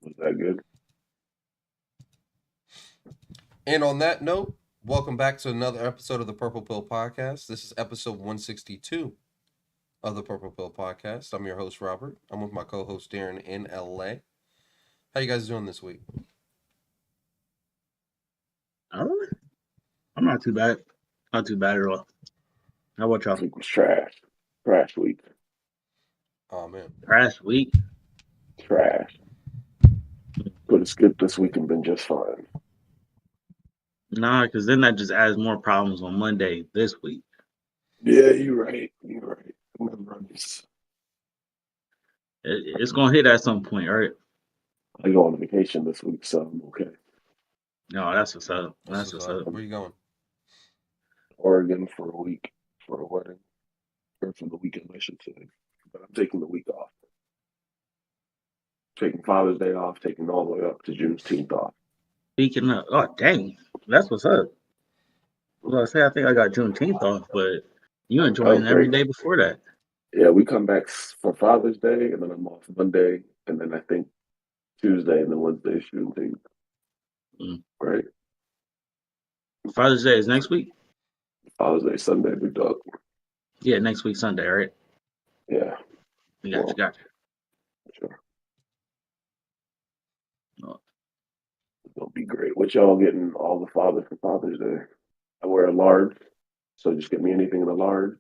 Was that good? And on that note, welcome back to another episode of the Purple Pill Podcast. This is episode 162 of the Purple Pill Podcast. I'm your host, Robert. I'm with my co-host, Darren, in LA. How you guys doing this week? Oh, I'm not too bad. Not too bad at all. How about This y'all? week was trash. Trash week. Oh, man. Last week? Trash. Could have skipped this week and been just fine. Nah, because then that just adds more problems on Monday this week. Yeah, you're right. You're right. It's gonna hit at some point, right? I go on vacation this week, so I'm okay. No, that's what's up. This That's is what's up. where you going? Oregon for a week for a wedding. Or for the weekend, I should say. But I'm taking the week off. Taking Father's Day off, taking all the way up to Juneteenth off. Speaking of, oh dang, that's what's up. Well, I say I think I got Juneteenth off, but you Oh, enjoying every great. day before that. Yeah, we come back for Father's Day, and then I'm off Monday, and then I think Tuesday, and then Wednesday is Juneteenth. Mm. Right? Father's Day is next week. Father's Day, Sunday, big dog. Yeah, next week Sunday, right? Yeah, We got you, well, got sure. you. Oh, It'll be great. What y'all getting all the fathers for Father's Day? I wear a large, so just get me anything in a large.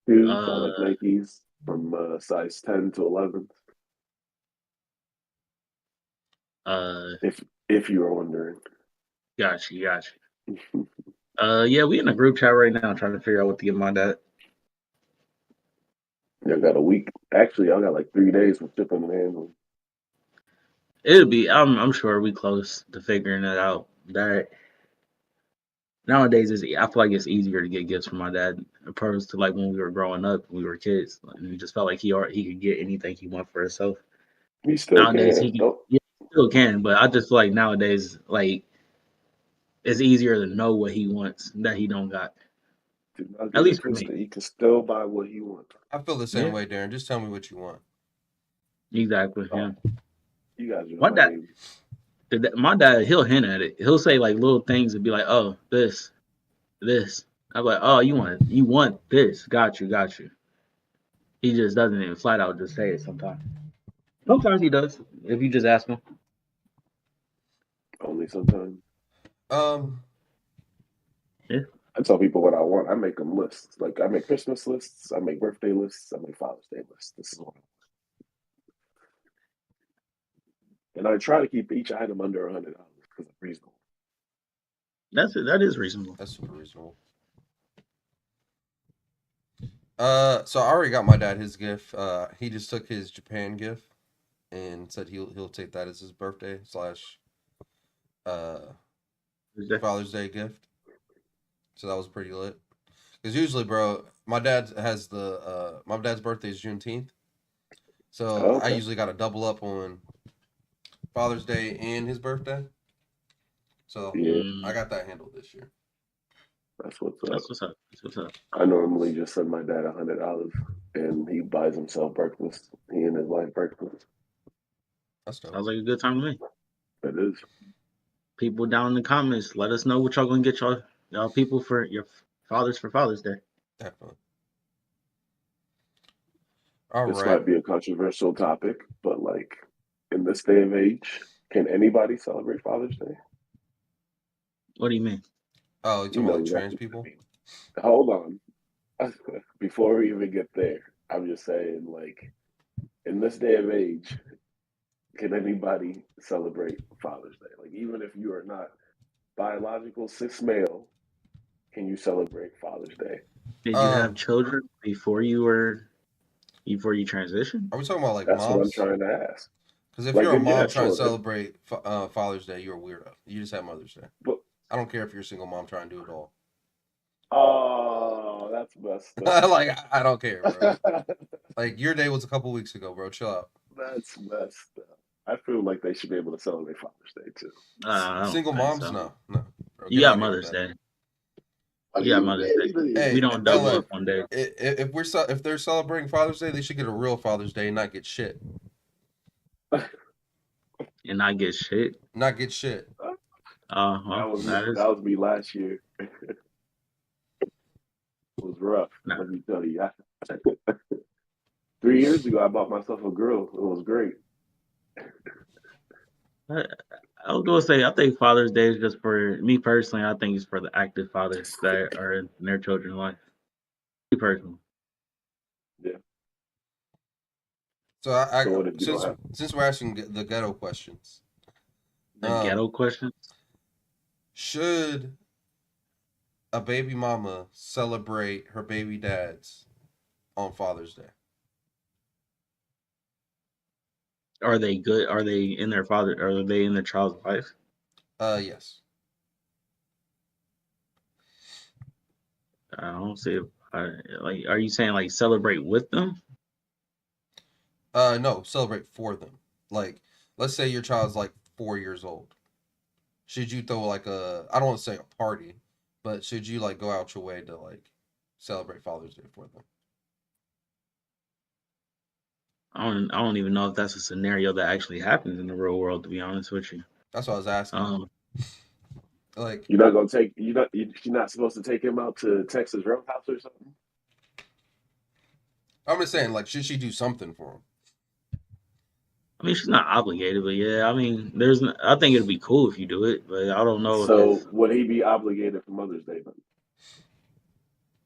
Shoes, I uh, like Nikes from size 10 to 11. uh, If you were wondering. got you, got you. Yeah, we in a group chat right now trying to figure out what to get my dad. Y'all got a week. Actually, y'all got like 3 days for shipping and handling. It'll be. I'm sure we close to figuring it out. That nowadays is. I feel like it's easier to get gifts from my dad opposed to like when we were growing up, we were kids, and we just felt like he could get anything he want for himself. You still Nowadays can. he can. Don't Yeah, he still can, but I just feel like nowadays like it's easier to know what he wants that he don't got. do not At get it least for me. twisted. He can still buy what he wants. I feel the same Yeah, way, Darren. Just tell me what you want. exactly. Yeah. Oh, you guys are My my dad. baby. My dad, he'll hint at it. He'll say like little things and be like, "Oh, this." I'm like, "Oh, you want this? Got you, got you." He just doesn't even flat out just say it sometimes. Sometimes he does if you just ask him. Only sometimes. Um, Yeah. I tell people what I want. I make them lists. Like I make Christmas lists. I make birthday lists. I make Father's Day lists. This is what. And I try to keep each item under $100 because it's reasonable. That is reasonable. that's super reasonable. So I already got my dad his gift. He just took his Japan gift and said he'll take that as his birthday slash uh Father's Day gift. So that was pretty lit. Because usually, bro, my dad's birthday is Juneteenth, so Oh, I okay. usually got to double up on Father's Day and his birthday. So Yeah, I Mm, got that handled this year. that's what's up. that's what's up. That's what's up. I normally just send my dad $100 and he buys himself breakfast. He and his wife breakfast. That's dope. Sounds like a good time to me. It is. People down in the comments, let us know what y'all gonna get y'all people for your fathers for Father's Day. Definitely. All This right. might be a controversial topic, but like in this day and age, can anybody celebrate Father's Day? What do you mean? Oh, you You talking about know, like you have trans to. I people? mean, hold on. Before we even get there, I'm just saying, like, in this day and age, can anybody celebrate Father's Day? Like, even if you are not biological cis male, can you celebrate Father's Day? Did you have Um, children before you transitioned? are we talking about like That's what I'm moms? trying to ask. Because if Like, you're a if you mom have trying to children, celebrate Father's Day, you're a weirdo. You just have Mother's Day. but I don't care if you're a single mom trying to do it all. oh, that's messed up. Like I don't care, bro. Like your day was a couple weeks ago, bro. Chill out. That's messed up. I feel like they should be able to celebrate Father's Day too. I don't Single think moms, so. no, no, bro. You Get got out of here with Mother's that. Day. What do You got you Mother's Day. mean? We Hey, don't double LA, up one day. if they're celebrating Father's Day, they should get a real Father's Day and not get shit. and not get shit. Not get shit. Well, that is That was me last year. It was rough. nah. Let me tell you. 3 years ago, I bought myself a grill. It was great. I was gonna say I think Father's Day is just for me personally. I think it's for the active fathers that are in their children's life. Me personally, Yeah. So I So what if you don't since we're asking the ghetto questions, the ghetto question. should a baby mama celebrate her baby dads on Father's Day? Are they good? Are they in their father? Are they in their child's life? Yes. I don't see. Like, are you saying like celebrate with them? No, celebrate for them. Like, let's say your child's like 4 years old. Should you throw like I don't want to say a party, but should you like go out your way to like celebrate Father's Day for them? I don't even know if that's a scenario that actually happens in the real world. To be honest with you, That's what I was asking. Like, you're not gonna take you're not supposed to take him out to Texas Roadhouse or something? I'm just saying, like, should she do something for him? I mean, she's not obligated, but yeah, I mean, I think it'd be cool if you do it, but I don't know if So it's. would he be obligated for Mother's Day then?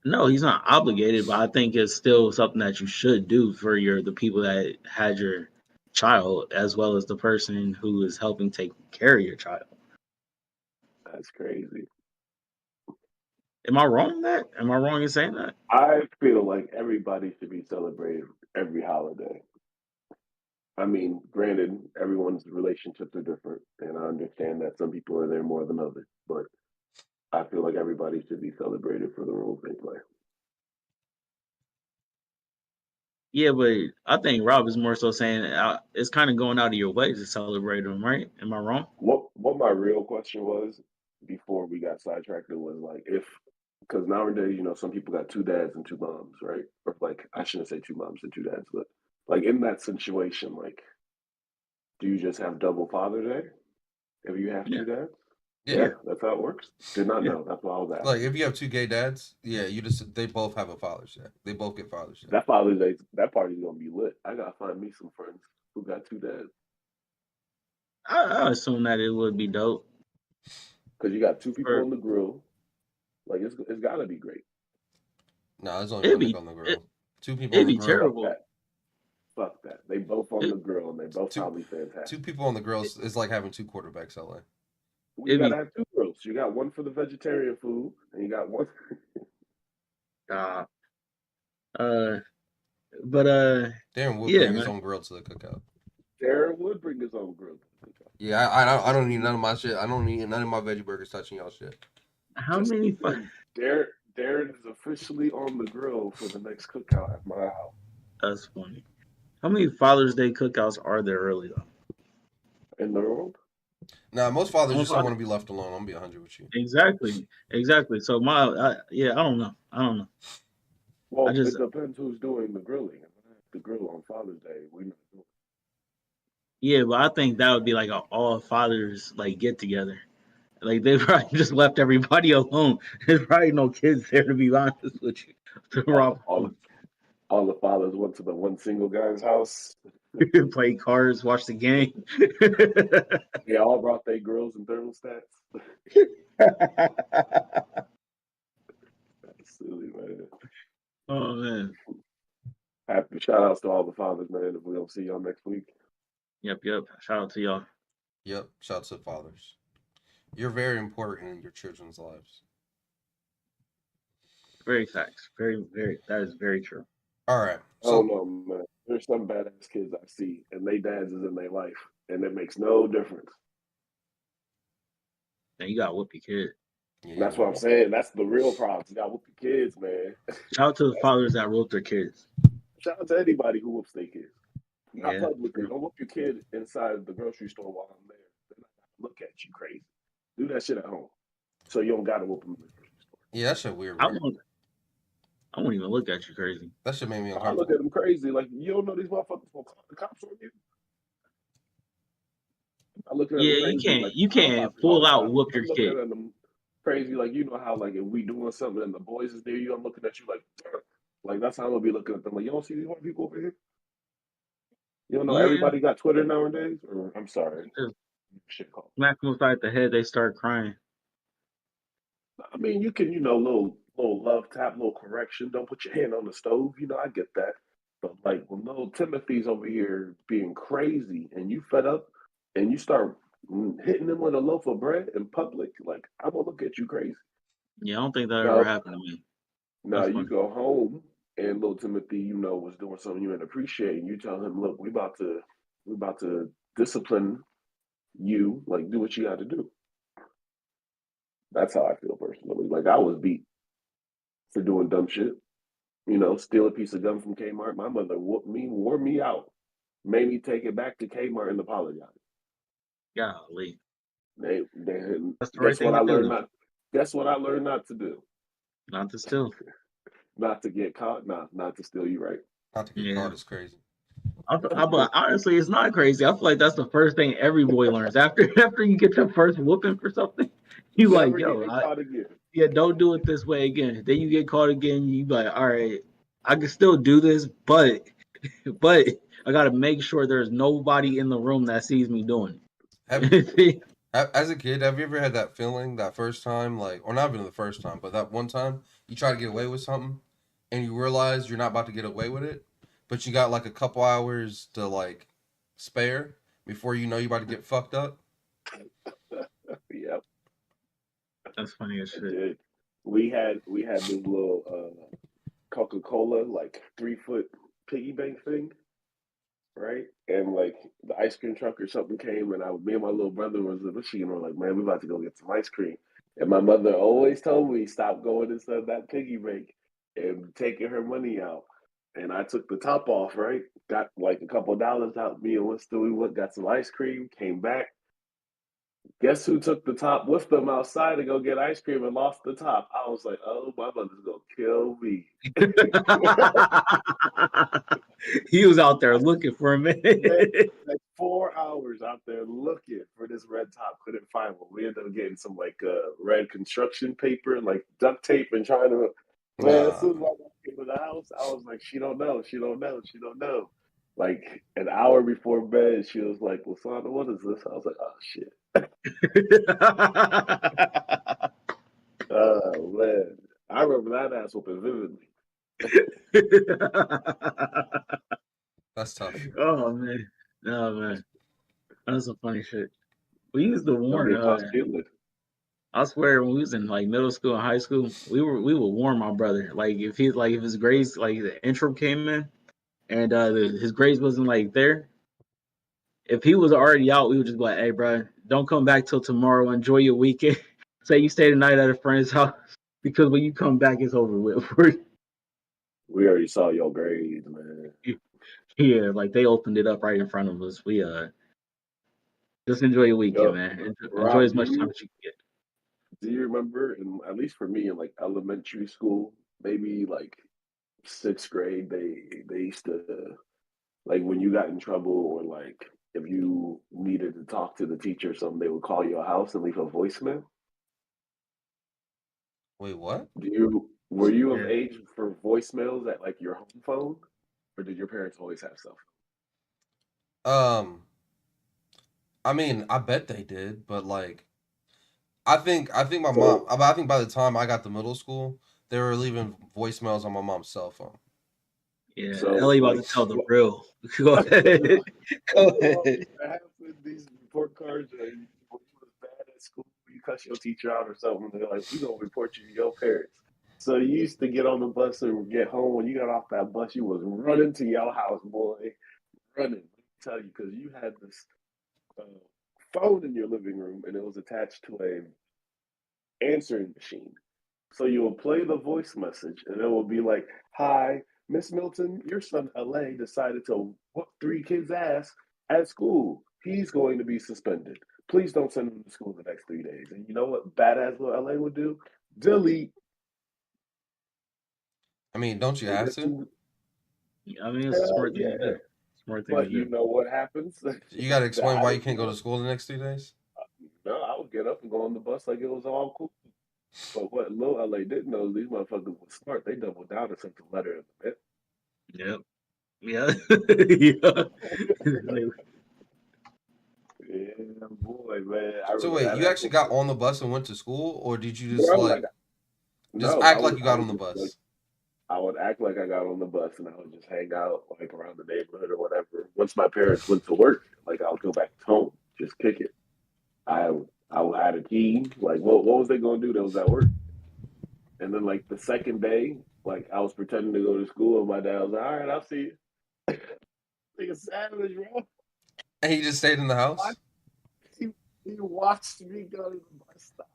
No, he's not obligated, but I think it's still something that you should do for the people that had your child, as well as the person who is helping take care of your child. That's crazy. Am I wrong in that? Am I wrong in saying that? I feel like everybody should be celebrated every holiday. I mean, granted, everyone's relationships are different, and I understand that some people are there more than others, but I feel like everybody should be celebrated for the roles they play. Yeah, but I think Rob is more so saying it's kind of going out of your way to celebrate them, right? Am I wrong? What my real question was before we got sidetracked was like if because nowadays, some people got two dads and two moms, right? Or like I shouldn't say two moms and two dads, but like in that situation, like do you just have double Father Day if you have Yeah, two dads? Yeah. Yeah, yeah, that's how it works. Did not yeah. know. That's why I was Like, asking. if you have two gay dads, yeah, they both have a Father's Day. They both get Father's Day. That Father's Day, that party's gonna be lit. I gotta find me some friends who got two dads I assume that it would be dope. because you got two people For on the grill. Like it's gotta be great. No, there's only it'd one nigga be on the it, grill. Two people on it'd the be grill. Fuck terrible. that. Fuck that. They both on It, the grill and they both Two probably two fantastic. people on the grill it is like having two quarterbacks. LA. Well, you it'd be gotta have two grills. You got one for the vegetarian food, and you got one. uh uh but Darren would yeah, bring his man. own grill to the cookout. Darren would bring his own grill. Yeah, I don't need none of my shit. I don't need none of my veggie burgers touching y'all shit. How Just many listen, Darren is officially on the grill for the next cookout at my house. That's funny. How many Father's Day cookouts are there really though? In the world? Nah, most fathers On just don't Father, want to be left alone. I'm gonna be 100 with you. exactly. So yeah, I don't know. I Well, just it depends who's doing the grilling. The grill on Father's Day, we not doing. yeah, but I think that would be like a all fathers like get together. Like they probably just left everybody alone. There's probably no kids there to be honest with you. To All, rob all, all the fathers went to the one single guy's house. play cards, watch the game. They all brought their grills and thermostats. That's silly, man. Oh man. Happy shout outs to all the fathers, man. If we don't see y'all next week. Yep. Shout out to y'all. Yep. Shouts to fathers. You're very important in your children's lives. Very facts. Very. That is very true. All right. I don't So know, man. There's some badass kids I see, and they dads is in their life, and it makes no difference. And you got to whoop your kid. yeah, And that's what I'm saying. That's the real problem. You got to whoop your kids, man. Shout out to the fathers that whoop their kids. Shout out to anybody who whoops their kids. Not Yeah. publicly. Don't whoop your kid inside the grocery store while I'm there. They're not gonna look at you crazy. Do that shit at home, so you don't got to whoop them in the grocery store. yeah, that shit weird, I bro. won't even look at you crazy. That shit made me I look uncomfortable. at them crazy. Like you don't know these motherfuckers will call the cops on you. looking at them Yeah, crazy like you I'm can't about to. full out whoop your I'm looking kid. at them crazy like you know how like if we doing something and the boys is near you, I'm looking at you like that's how I'm gonna be looking at them. Like you don't see these white people over here. You don't know Yeah, everybody got Twitter nowadays. Or I'm sorry, just shit called. smack them upside the head, they start crying. I mean, you can little love tap, little correction. Don't put your hand on the stove. You know, I get that. But like when little Timothy's over here being crazy and you fed up and you start hitting them with a loaf of bread in public, like I'm gonna look at you crazy. Yeah, I don't think that ever Now, happened to me. now That's you funny. go home and little Timothy, was doing something you didn't appreciate, and you tell him, "Look, we about to discipline you. Like, do what you got to do." That's how I feel personally. Like I was beat for doing dumb shit. Steal a piece of gum from Kmart. My mother whooped me, wore me out, made me take it back to Kmart and apologize. Golly. They That's the right guess thing what to I learned do. not guess what I learned not to do. Not to steal. Not to get caught, not to steal. You right. Not to get Yeah. caught is crazy. But honestly, it's not crazy. I feel like that's the first thing every boy learns after you get your first whooping for something. You like, Never yo, get caught again. yeah, don't do it this way again. Then you get caught again. You be like, all right, I can still do this, but I gotta make sure there's nobody in the room that sees me doing Have it. as a kid, have you ever had that feeling that first time, like, or not even the first time, but that one time you try to get away with something, and you realize you're not about to get away with it, but you got like a couple hours to like spare before you know you're about to get fucked up? Yep, That's funny as I shit. did. We had this little Coca-Cola like 3 foot piggy bank thing, right? And like the ice cream truck or something came, and me and my little brother was in Michigan. We're like, man, we about to go get some ice cream. And my mother always told me stop going inside that piggy bank and taking her money out. And I took the top off, right? Got like a couple of dollars out. Me and Winston, we went, got some ice cream, came back. Guess who took the top with them outside to go get ice cream and lost the top? I was like, oh, my mother's gonna kill me. He was out there looking for a minute. Like 4 hours out there looking for this red top, couldn't find one. We ended up getting some like red construction paper and like duct tape and trying to. Man, as Nah. soon as I walked into the house, I was like, she don't know, she don't know, she don't know. Like an hour before bed, she was like, Lasana, what is this? I was like, oh shit. Oh man. I remember that ass whooping vividly. That's tough. Oh man, that's some funny shit. We used to Don't warn. get caught stealing. I swear, when we was in like middle school and high school, we would warn my brother. Like if his grades like the intro came in and his grades wasn't like there. If he was already out, we would just be like, "Hey, bro, don't come back till tomorrow. Enjoy your weekend. Say you stay the night at a friend's house because when you come back, it's over with for you." We already saw your grades, man. Yeah, like they opened it up right in front of us. We just enjoy your weekend, Yo, man. Enjoy Rob, as much time as you can get. do you remember, at least for me in like elementary school, maybe like sixth grade, they used to like when you got in trouble or like if you needed to talk to the teacher or something, they would call your house and leave a voicemail. Wait, what? Were you of Yeah. age for voicemails at like your home phone, or did your parents always have cell Um, I mean, I bet they did, but like, I think my mom. phones? I think by the time I got to middle school, they were leaving voicemails on my mom's cell phone. Yeah, So Ellie about like to tell the real. Go ahead. Go ahead. these report cards, when you was bad at school, you cuss your teacher out or something. They're like, "We gonna report you to your parents." So you used to get on the bus and get home. When you got off that bus, you was running to your house, boy, running. Let me tell you, because you had this uh, phone in your living room, and it was attached to a answering machine. So you will play the voice message, and it will be like, "Hi, Miss Milton, your son LA decided to whoop 3 kids' ass at school. He's going to be suspended. Please don't send him to school the next 3 days." And you know what badass little LA would do? Delete. I mean, don't you And have guess to? who? I mean, it's a Hell smart thing to yeah. do. Smart thing But to you do. know what happens? You got to explain I why you didn't can't go know. to school the next 2 days. No, I would get up and go on the bus like it was all cool. But what Lil LA didn't know is these motherfuckers were smart. They doubled down and sent the letter in the Yep. Yeah. Yeah. mail. Yeah, boy, man. I So remember wait, that you actually happened. got on the bus and went to school, or did you just Bro, like like just no, act like you I got would on the just like bus? I would act like I got on the bus and I would just hang out like around the neighborhood or whatever. Once my parents went to work, like I would go back home, just kick it. I I had a key. Like what was they gonna do? That was at work. And then like the second day, like I was pretending to go to school, and my dad was like, "All right, I'll see you." Like a savage, bro. And he just stayed in the house. Watch, he, he watched me go to the bus stop.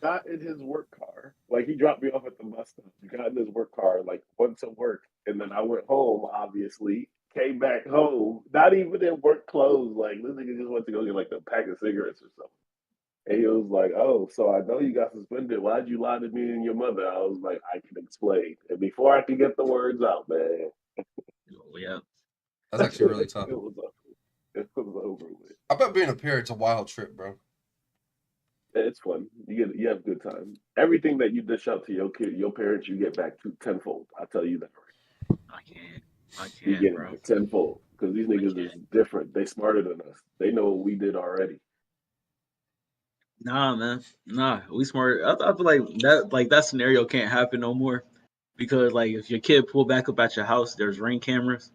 Got in his work car. Like he dropped me off at the bus stop. Got in his work car, like went to work, and then I went home. Obviously, came back home, not even in work clothes. Like this nigga just went to go get like a pack of cigarettes or something. And he was like, "Oh, so I know you got suspended. Why'd you lie to me and your mother?" I was like, "I can explain." And before I could get the words out, man, Yeah. That's actually really it tough. was over. It was over with. I bet being a parent's a wild trip, bro. It's fun. You have a good time. Everything that you dish out to your kid, your parents, you get back tenfold. I tell you that. I can't. I You can't, get it bro. back tenfold because these I niggas is can't. different. They smarter than us. They know what we did already. Nah, man. Nah, we smart. I feel like that scenario can't happen no more because like if your kid pull back up at your house, there's ring cameras.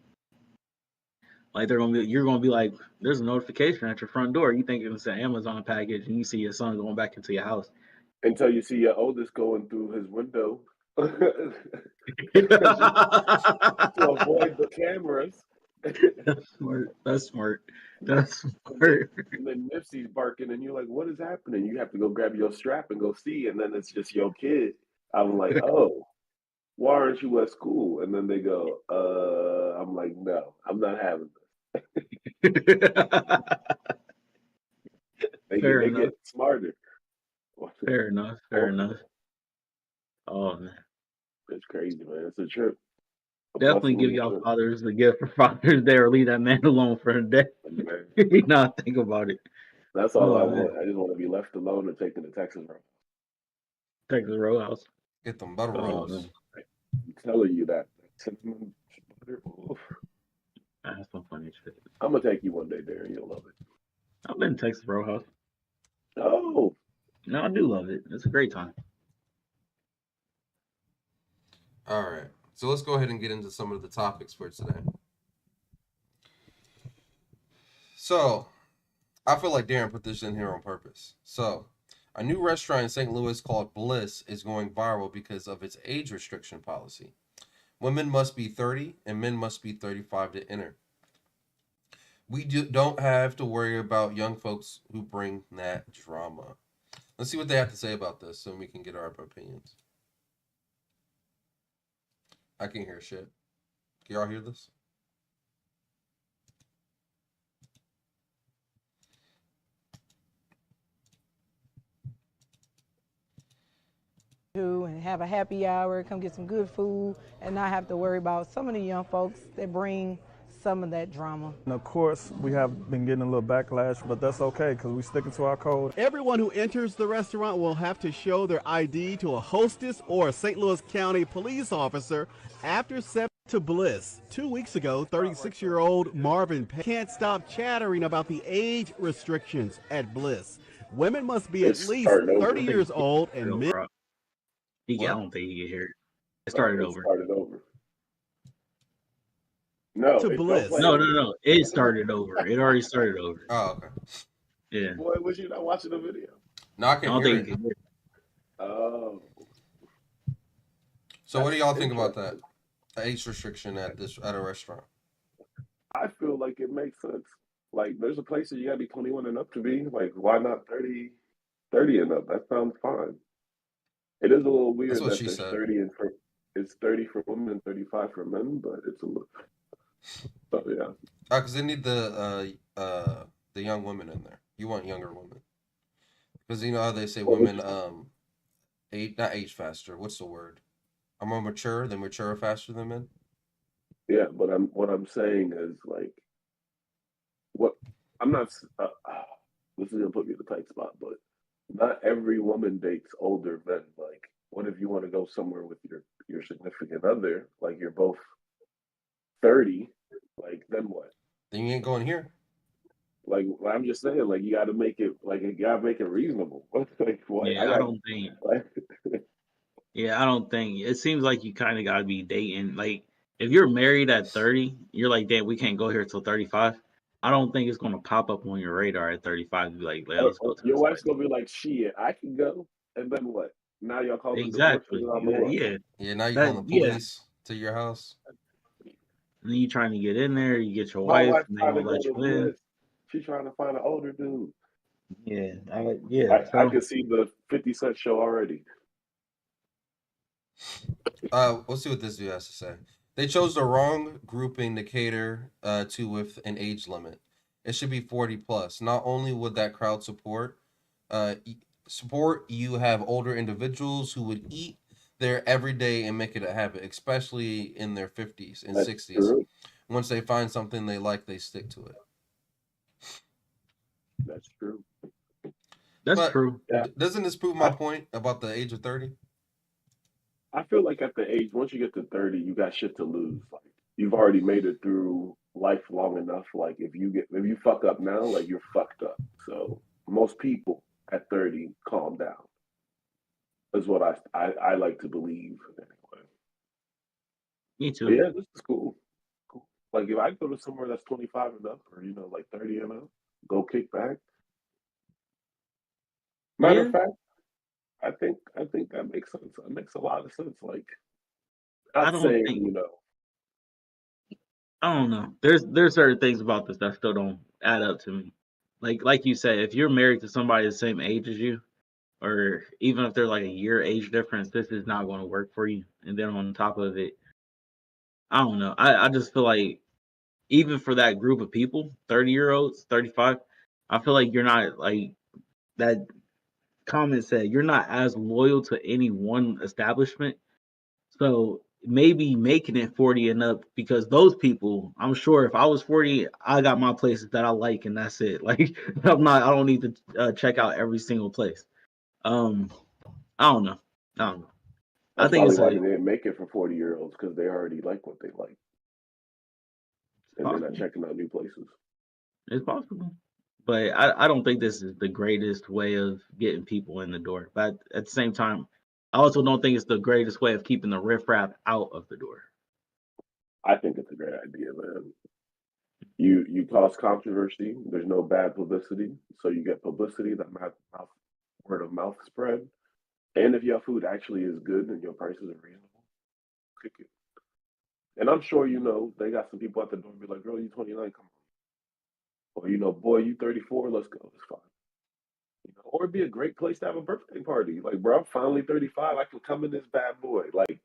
Like you're gonna be like, there's a notification at your front door. You think it's an Amazon package, and you see your son going back into your house. Until you see your oldest going through his window to avoid the cameras. That's smart. That's smart. That's And then, smart. and then Nipsey's barking, and you're like, "What is happening?" You have to go grab your strap and go see, and then it's just your kid. I'm like, "Oh, why aren't you at school?" And then they go, I'm like, "No, I'm not having this." Fair They enough. get smarter. Fair enough. Fair Oh, enough. Oh man. it's crazy, man. It's a trip, a Definitely blessing give and a y'all trip. fathers the gift for Father's Day or leave that man alone for a day. Man, Not think about it. that's all I Oh man. want. I just want to be left alone and taken to Texas. Texas Roadhouse. Get them butter Oh rolls. man. I'm telling you that cinnamon butter. Oof. That's some funny shit. I'm gonna take you one day, Darren. You'll love it. I've been to Texas Roadhouse. Oh, No, I do love it. It's a great time. All right. So let's go ahead and get into some of the topics for today. So I feel like Darren put this in here on purpose. So a new restaurant in St. Louis called Bliss is going viral because of its age restriction policy. Women must be 30 and men must be 35 to enter. We don't have to worry about young folks who bring that drama. Let's see what they have to say about this so we can get our opinions. I can't hear shit. Can y'all hear this? And have a happy hour, come get some good food, and not have to worry about some of the young folks that bring some of that drama. And of course, we have been getting a little backlash, but that's okay because we sticking to our code. Everyone who enters the restaurant will have to show their ID to a hostess or a St. Louis County police officer after 7 to Bliss. 2 weeks ago, 36-year-old Marvin can't stop chattering about the age restrictions at Bliss. Women must be it's at least starting 30 over. years old and men. I don't think he can hear it. It started It over. started over. No, To Bliss. No. It started over. It already started over. Oh, okay. Yeah. Boy, was you not watching the video? No, I I can don't hear think it. he can hear it. Oh, So what do y'all think about interesting. that? The age restriction at a restaurant. I feel like it makes sense. Like, there's a place that you gotta be 21 and up to be. Like, why not 30 and up? That sounds fine. It is a little That's weird what that she there's said. 30 and for it's 30 for women and 35 for men, but it's a little. But yeah, Because they need the young women in there. You want younger women. Because you know how they say women not age faster. What's the word? Are more mature. They mature faster than men. Yeah, but what I'm saying is like what I'm not. This is gonna put me in a tight spot, but not every woman dates older men. Like, what if you want to go somewhere with your significant other? Like, you're both 30. Like, then what? Then you ain't going here. Like, I'm just saying, like, you got to make it like you got to make it reasonable. Like, what? Yeah, I don't think. Like, Yeah, I don't think it seems like you kind of got to be dating. Like, if you're married at 30, you're like, damn, we can't go here till 35. I don't think it's gonna pop up on your radar at 35 to be like, let's go to your this wife's place. gonna be like, "Shit, I can go," and then what? Now y'all calling divorce Exactly. on the law. Yeah. Yeah, now you're That calling the yeah. police to your house. And then you trying to get in there, you get your My wife, wife's and they trying to won't go let to you in. Bliss. She's trying to find an older dude. Yeah. I can see the 50 Cent show already. Let's see what this dude has to say. They chose the wrong grouping to cater to with an age limit. It should be 40 plus. Not only would that crowd support you have older individuals who would eat there every day and make it a habit, especially in their 50s and That's 60s. true. Once they find something they like, they stick to it. That's true. That's true. Yeah. Doesn't this prove my point about the age of 30? I feel like at the age, once you get to 30, you got shit to lose. Like, you've already made it through life long enough. Like, if you fuck up now, like, you're fucked up. So most people at 30 calm down. Is what I like to believe anyway. Me too. But yeah, this is cool. Like, if I go to somewhere that's 25 and up, or like 30 and up, go kick back. Matter of fact, I think that makes sense. It makes a lot of sense. Like, I not don't saying, think. I don't know. There's certain things about this that still don't add up to me. Like you said, if you're married to somebody the same age as you, or even if they're like a year age difference, this is not going to work for you. And then on top of it, I don't know. I just feel like even for that group of people, 30-year-olds, 35, I feel like you're not like that comment said, you're not as loyal to any one establishment. So maybe making it 40 and up, because those people, I'm sure if I was 40, I got my places that I like and that's it. Like I don't need to check out every single place. I don't know. That's I think probably it's why they didn't make it for 40-year-olds, because they already like what they like. And they're not checking out new places. It's possible. But I don't think this is the greatest way of getting people in the door. But at the same time, I also don't think it's the greatest way of keeping the riffraff out of the door. I think it's a great idea, man. You cause controversy. There's no bad publicity, so you get publicity that word of mouth spread. And if your food actually is good and your prices are reasonable, kick it. And I'm sure they got some people at the door be like, "Girl, you 29, come on," or boy, you 34, let's go, it's fine. Or it'd be a great place to have a birthday party. Like, bro, I'm finally 35. I can come in this bad boy. Like,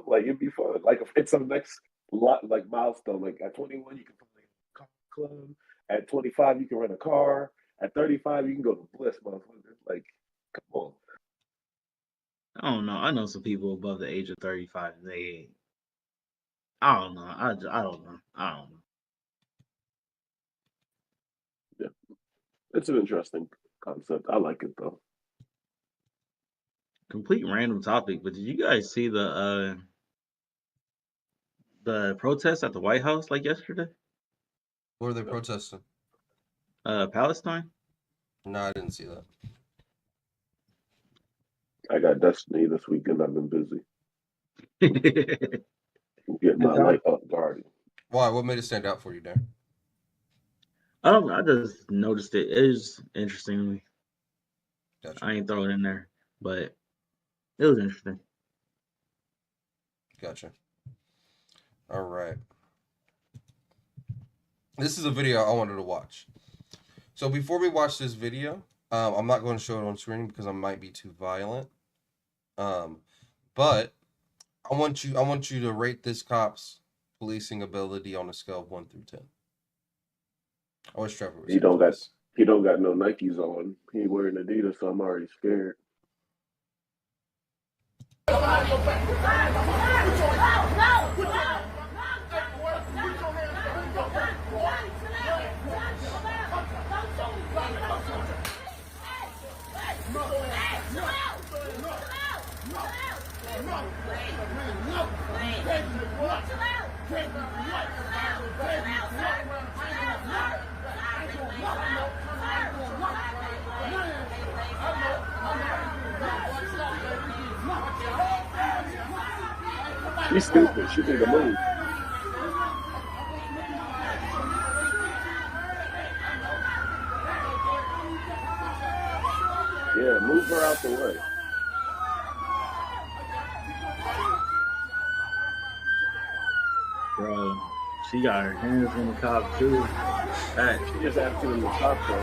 like it'd be fun. Like, if it's some next like milestone. Like at 21, you can play a car club. At 25, you can rent a car. At 35, you can go to Bliss, motherfucker. Like, come on. I don't know. I know some people above the age of 35. I don't know. I don't know. Yeah, it's an interesting concept. I like it though. Complete random topic, but did you guys see the protest at the White House like yesterday? What are they protesting? Palestine? No, I didn't see that. I got Destiny this weekend. I've been busy. Getting my light up guarded. Why? What made it stand out for you, Darren? I just noticed it. It was interesting to me. Gotcha. I ain't throw it in there, but it was interesting. Gotcha. All right. This is a video I wanted to watch. So before we watch this video, I'm not going to show it on screen because I might be too violent. But I want you to rate this cop's policing ability on a scale of 1 through 10. I wish Trevor was He don't got no Nikes on. He wearing Adidas, so I'm already scared. She's stupid. She need to move. Yeah, move her out the way. Bro, she got her hands on the cop too. Hey. She just asking him to stop her.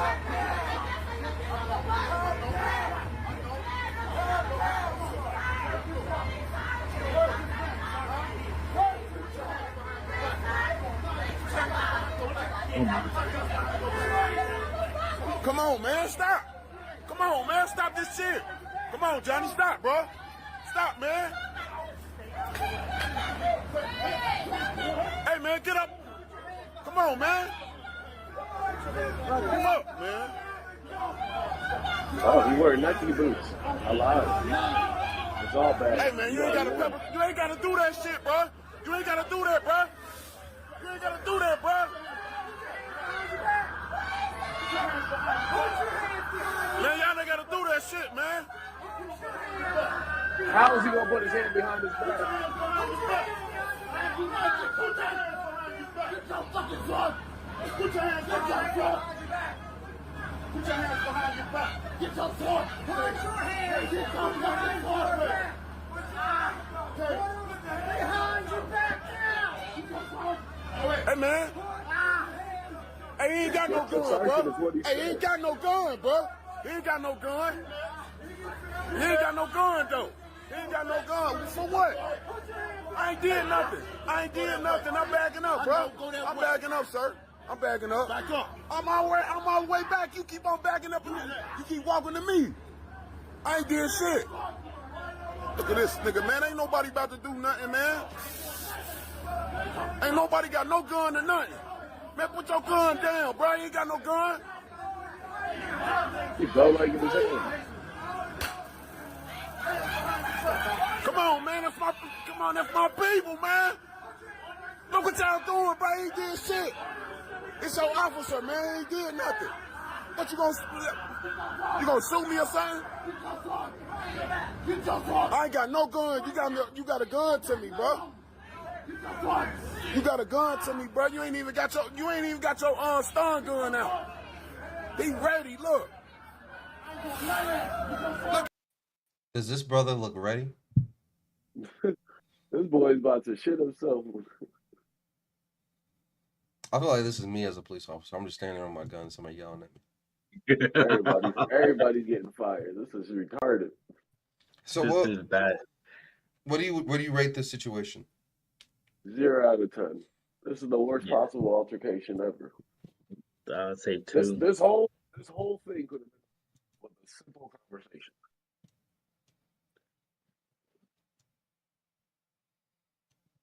Come on, man, stop. Come on, man, stop this shit. Come on, Johnny, stop, bro. Stop, man. Hey, man, get up. Come on, man. Come up, man. Oh, he wearing Nike boots. I lied. It's all bad. Hey, man, you ain't gotta do that shit, bro. You ain't gotta do that, bro. You ain't gotta do that, bro. Man, y'all ain't gotta do that shit, man. How is he gonna put his hand behind his back? Put your hands behind your back. Put your hands behind your back. Get your sword. Put your hands behind your back. Behind your back now. Hey, man. Hey, he ain't got no gun, bro. Hey, he ain't got no gun, bro. He ain't got no gun. He ain't got no gun, though. He ain't got no gun. For what? I ain't did nothing. I ain't did nothing. I'm backing up, bro. I'm backing up, sir. I'm backing up. Back up. I'm all the way back. You keep on backing up and you keep walking to me. I ain't did shit. Look at this nigga, man. Ain't nobody about to do nothing, man. Ain't nobody got no gun or nothing. Man, put your gun down, bro. You ain't got no gun. He go like it was him. Come on, man. That's my people, man. Look what y'all doing, bro. He ain't did shit. It's your officer, man. He ain't did nothing. What you gonna shoot me or something? I ain't got no gun. You got a gun to me, bro. You got a gun to me, bro. You ain't even got your stun gun out. He ready. Look. Does this brother look ready? This boy's about to shit himself. I feel like this is me as a police officer. I'm just standing there with my gun, somebody yelling at me. Everybody's getting fired. This is retarded. So this is bad. What do you rate this situation? 0 out of 10. This is the worst possible altercation ever. I would say 2. This whole thing could have been with a simple conversation.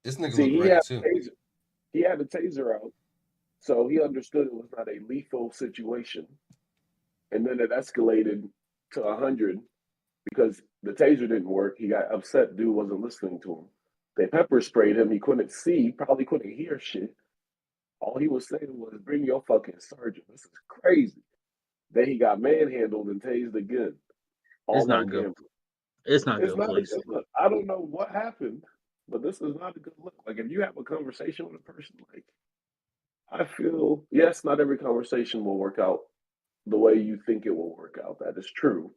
This nigga look ready too. He had a taser out, so he understood it was not a lethal situation. And then it escalated to 100 because the taser didn't work. He got upset. Dude wasn't listening to him. They pepper sprayed him. He couldn't see, probably couldn't hear shit. All he was saying was, bring your fucking sergeant. This is crazy. Then he got manhandled and tased again. It's not good. It's not good. Not a good look. I don't know what happened, but this is not a good look. Like, if you have a conversation with a person, like, I feel, yes, not every conversation will work out the way you think it will work out. That is true.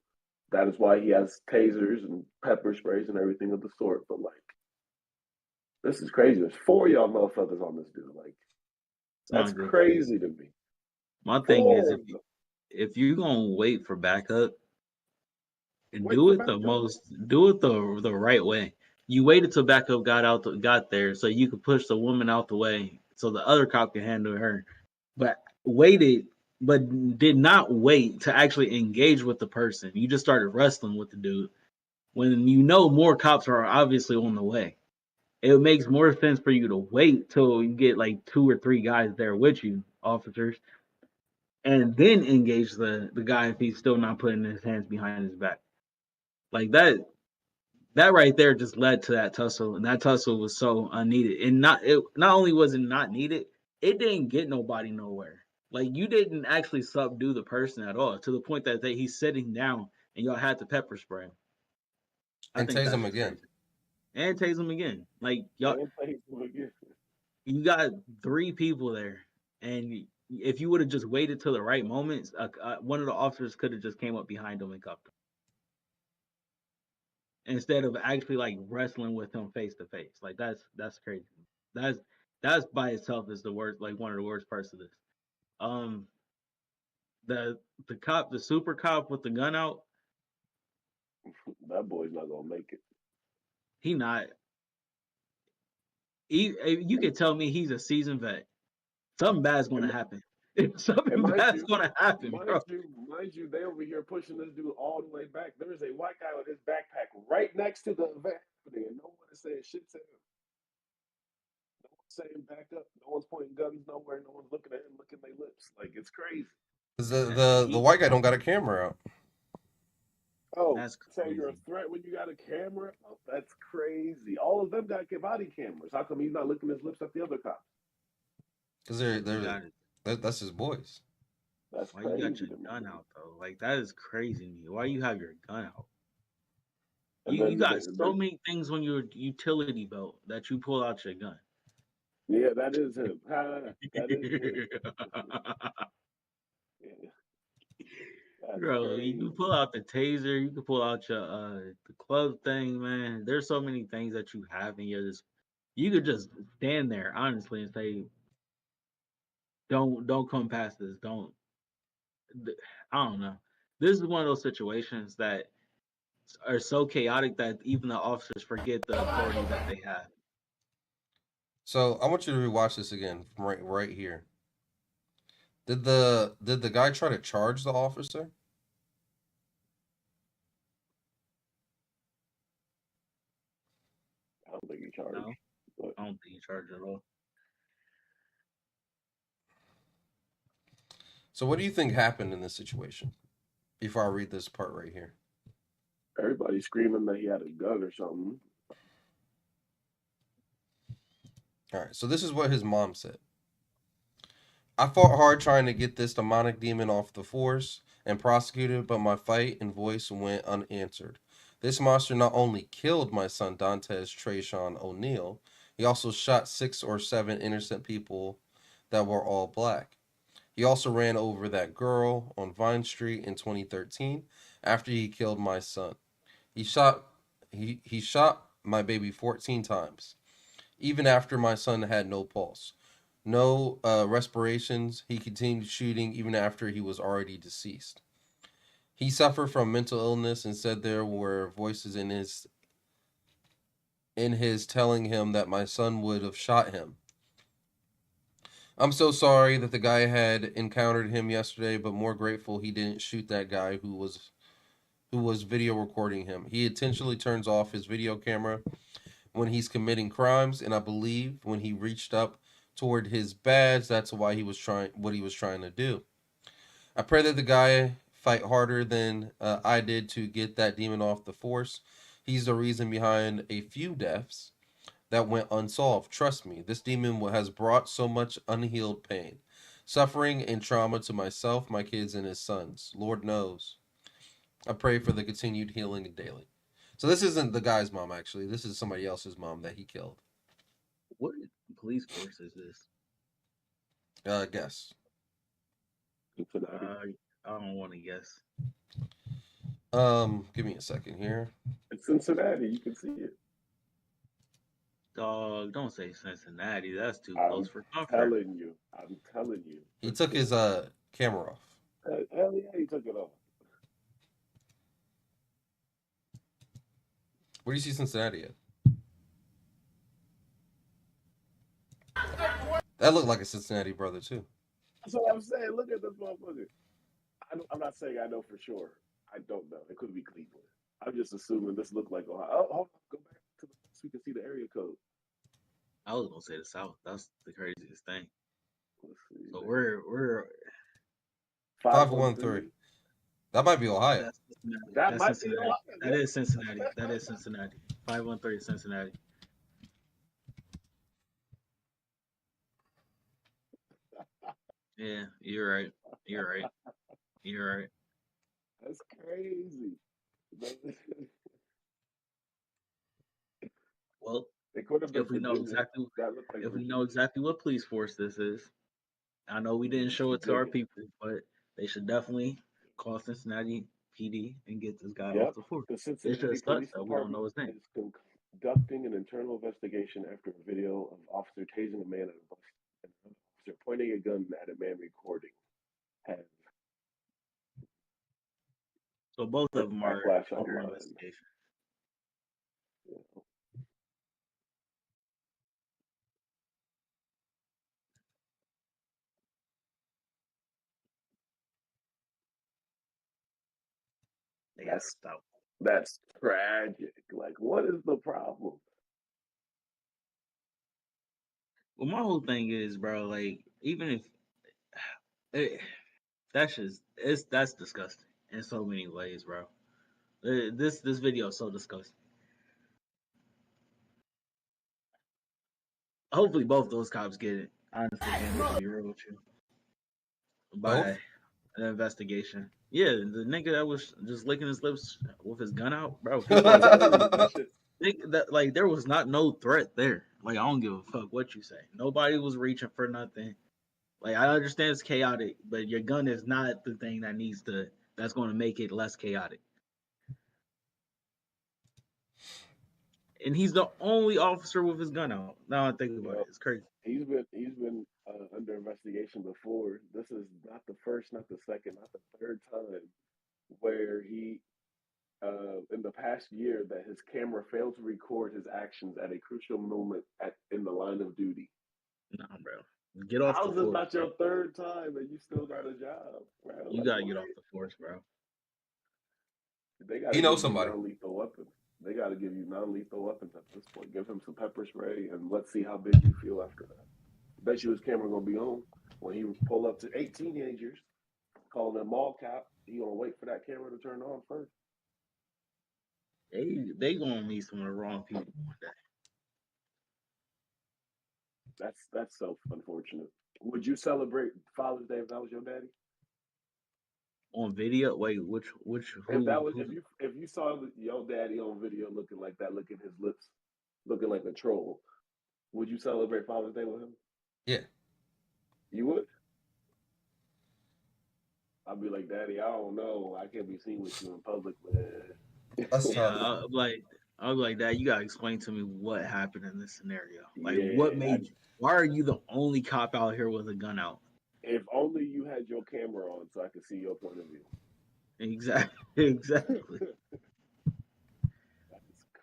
That is why he has tasers and pepper sprays and everything of the sort. But, like, this is crazy. There's 4 of y'all motherfuckers on this dude. Like, that's crazy to me. My thing is, if you're gonna wait for backup, do it the right way. You waited till backup got there so you could push the woman out the way so the other cop can handle her. But did not wait to actually engage with the person. You just started wrestling with the dude when you know more cops are obviously on the way. It makes more sense for you to wait till you get like 2 or 3 guys there with you, officers, and then engage the guy if he's still not putting his hands behind his back. Like that right there just led to that tussle, and that tussle was so unneeded. And not only was it not needed, it didn't get nobody nowhere. Like, you didn't actually subdue the person at all, to the point that he's sitting down and y'all had to pepper spray him. And tase him again. and tase him again. Like y'all, And tase him again. you got 3 people there, and if you would have just waited till the right moments, one of the officers could have just came up behind him and cuffed him instead of actually like wrestling with him face to face. Like that's crazy. That's that's by itself is the worst, like one of the worst parts of this. Um, the cop, the super cop with the gun out, That boy's not gonna make it. he not. You can tell me he's a seasoned vet. Something bad's And, gonna happen. and Something mind bad's you, gonna happen, bro. mind you, they over here pushing this dude all the way back. There is a white guy with his backpack right next to the event happening, and no one is saying shit to him. No one's saying back up. No one's pointing guns nowhere. No one's looking at him, licking their lips. Like it's crazy. Cause the white guy don't got a camera out. Oh, That's so crazy. you're a threat when you got a camera? Oh, that's crazy. All of them got body cameras. How come he's not licking his lips at the other cops? Cause that's his boys. That's Why crazy. you got your gun out though? Like that is crazy to me. Why you have your gun out? And You then got so many things on your utility belt that you pull out your gun. yeah, that is him. That is him. Yeah, that's Bro, you crazy. can pull out the taser, you can pull out your the club thing, man. There's so many things that you have in your this. You could just stand there honestly and say, don't come past this. Don't I don't know. This is one of those situations that are so chaotic that even the officers forget the authority that they have. So I want you to rewatch this again from right here. Did the guy try to charge the officer? I don't think he charged. No, But I don't think he charged at all. So what do you think happened in this situation? Before I read this part right here. everybody's screaming that he had a gun or something. All right, so this is what his mom said. I fought hard trying to get this demonic demon off the force and prosecuted, but my fight and voice went unanswered. This monster not only killed my son Dantes Trayshawn O'Neal, he also shot 6 or 7 innocent people that were all black. He also ran over that girl on Vine Street in 2013 after he killed my son. He shot my baby 14 times, even after my son had no pulse. No respirations. He continued shooting even after he was already deceased. He suffered from mental illness and said there were voices in his telling him that my son would have shot him. I'm so sorry that the guy had encountered him yesterday, but more grateful he didn't shoot that guy who was video recording him. He intentionally turns off his video camera when he's committing crimes, and I believe when he reached up toward his badge, that's why he was trying to do. I pray that the guy fight harder than I did to get that demon off the force. He's the reason behind a few deaths that went unsolved. Trust me, this demon has brought so much unhealed pain, suffering, and trauma to myself, my kids, and his sons. Lord knows. I pray for the continued healing daily. So this isn't the guy's mom, actually. This is somebody else's mom that he killed. What police force is this? Guess. I don't want to guess. Give me a second here. It's Cincinnati. You can see it. Dog, don't say Cincinnati. That's too I'm close for comfort. I'm telling you. He took his camera off. Hell yeah, he took it off. Where do you see Cincinnati at? That looked like a Cincinnati brother too. That's what I'm saying. Look at this motherfucker. I'm not saying I know for sure. I don't know. It could be Cleveland. I'm just assuming this looked like Ohio. Oh, hold on. Go back to the so we can see the area code. I was gonna say the South. That's the craziest thing. Let's see. So we're 513. That might be Ohio. That's Cincinnati. That is Cincinnati. That is Cincinnati. 513 Cincinnati. Yeah, you're right. You're right. You're right. That's crazy. Well, It could have been if we know Virginia. exactly That looked like if we Virginia. know exactly what police force this is, I know we didn't show it to our people, but they should definitely call Cincinnati PD and get this guy off Yep. the force. The It Cincinnati just sucks Police that we don't know Department his name. is conducting an internal investigation after a video of officer tasing a man at a bus and an officer pointing a gun at a man recording has So both of them are backlash under online. investigation. You know. They got stuff. That's tragic. Like, what is the problem? Well, my whole thing is, bro, like, even if that's disgusting in so many ways, bro. This video is so disgusting. Hopefully, both those cops get it. Honestly, man, to be real with you, by an investigation. Yeah, the nigga that was just licking his lips with his gun out, bro. Like there was no threat there. Like I don't give a fuck what you say. Nobody was reaching for nothing. Like I understand it's chaotic, but your gun is not the thing that's going to make it less chaotic. And he's the only officer with his gun out. Now I think about it, it's crazy. He's been under investigation before. This is not the first, not the second, not the third time where he, in the past year, that his camera failed to record his actions at a crucial moment in the line of duty. Nah, bro. Get off How's the it force. not your third time and you still got a job, bro? You gotta get off the force, bro. They gotta He knows give you somebody. non-lethal weapons. They gotta give you non-lethal weapons at this point. Give him some pepper spray and let's see how big you feel after that. Bet you his camera gonna be on when he pull up to 8 teenagers, calling them mall cop. He gonna wait for that camera to turn on first. They gonna meet some of the wrong people one day. That's so unfortunate. Would you celebrate Father's Day if that was your daddy? On video? Wait, which if you saw your daddy on video looking like that, licking his lips, looking like a troll, would you celebrate Father's Day with him? Yeah. You would? I'd be like, Daddy, I don't know. I can't be seen with you in public, man. That's yeah, tough. I was like, Dad, you gotta explain to me what happened in this scenario. Like, Yeah, what made you? Why are you the only cop out here with a gun out? If only you had your camera on so I could see your point of view. Exactly. That's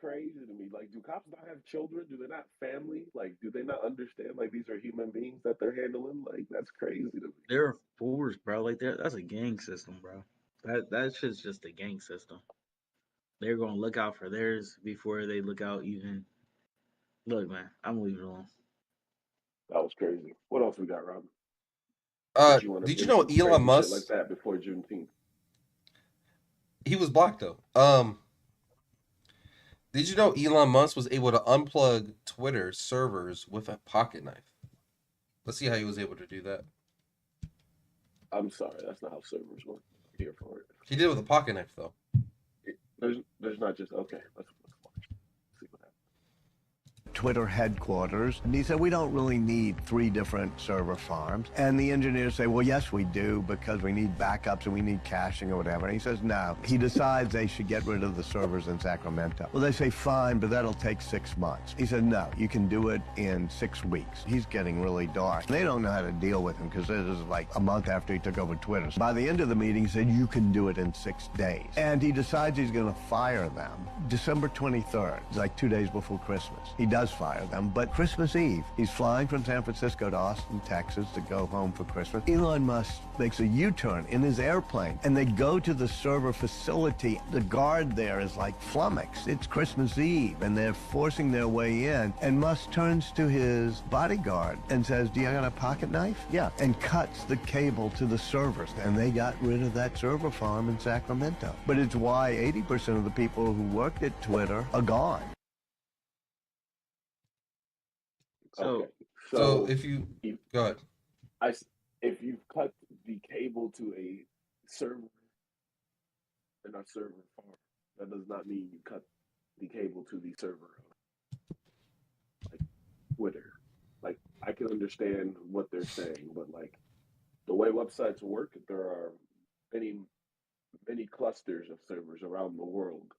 crazy to me. Like, do cops not have children? Do they not family? Like, do they not understand? Like, these are human beings that they're handling. Like, that's crazy to me. They're force, bro. Like, that's a gang system, bro. That shit's just a gang system. They're gonna look out for theirs before they look out even. Look, man, I'm leaving it alone. That was crazy. What else we got, Robin? Did you know Elon Musk like that before Juneteenth? He was black though. Did you know Elon Musk was able to unplug Twitter servers with a pocket knife? Let's see how he was able to do that. I'm sorry, that's not how servers work. I'm here for it. He did it with a pocket knife though. There's not just okay. Let's watch. See what happens. Twitter headquarters, and he said, we don't really need 3 different server farms. And the engineers say, well, yes, we do, because we need backups and we need caching or whatever. And he says, no. He decides they should get rid of the servers in Sacramento. Well, they say, fine, but that'll take 6 months. He said, no, you can do it in 6 weeks. He's getting really dark. They don't know how to deal with him because this is like a month after he took over Twitter. By the end of the meeting, he said, you can do it in 6 days. And he decides he's going to fire them December 23rd. It's like 2 days before Christmas. He does fire them, but Christmas Eve, he's flying from San Francisco to Austin, Texas to go home for Christmas. Elon Musk makes a U-turn in his airplane, and they go to the server facility. The guard there is like flummoxed. It's Christmas Eve, and they're forcing their way in, and Musk turns to his bodyguard and says, do you got a pocket knife? Yeah, and cuts the cable to the servers, and they got rid of that server farm in Sacramento. But it's why 80% of the people who worked at Twitter are gone. So if you go ahead, if you cut the cable to a server in a server farm, that does not mean you cut the cable to the server Twitter. Like, I can understand what they're saying, but like the way websites work, there are many, many clusters of servers around the world,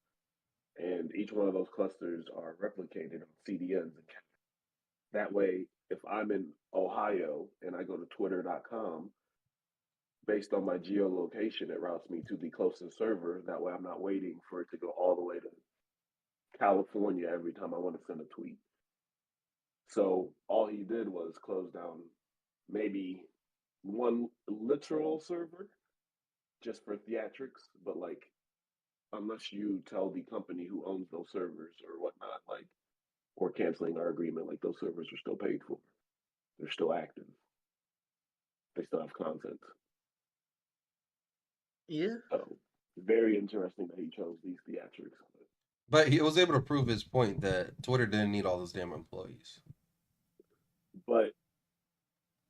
and each one of those clusters are replicated on CDNs. And that way, if I'm in Ohio and I go to twitter.com, based on my geolocation, it routes me to the closest server. That way, I'm not waiting for it to go all the way to California every time I want to send a tweet. So all he did was close down maybe one literal server just for theatrics, but like unless you tell the company who owns those servers or whatnot, like, or canceling our agreement, like those servers are still paid for. They're still active. They still have content. Yeah. So very interesting that he chose these theatrics. But he was able to prove his point that Twitter didn't need all those damn employees. But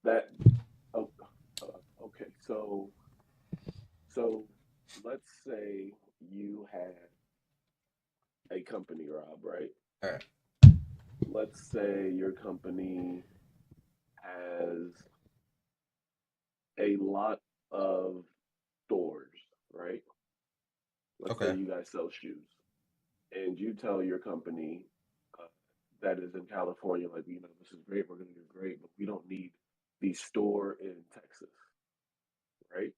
that, okay, so let's say you had a company, Rob, right? All right. Let's say your company has a lot of stores, right? Let's say you guys sell shoes, and you tell your company that is in California, like, you know, this is great, we're going to do great, but we don't need the store in Texas, right?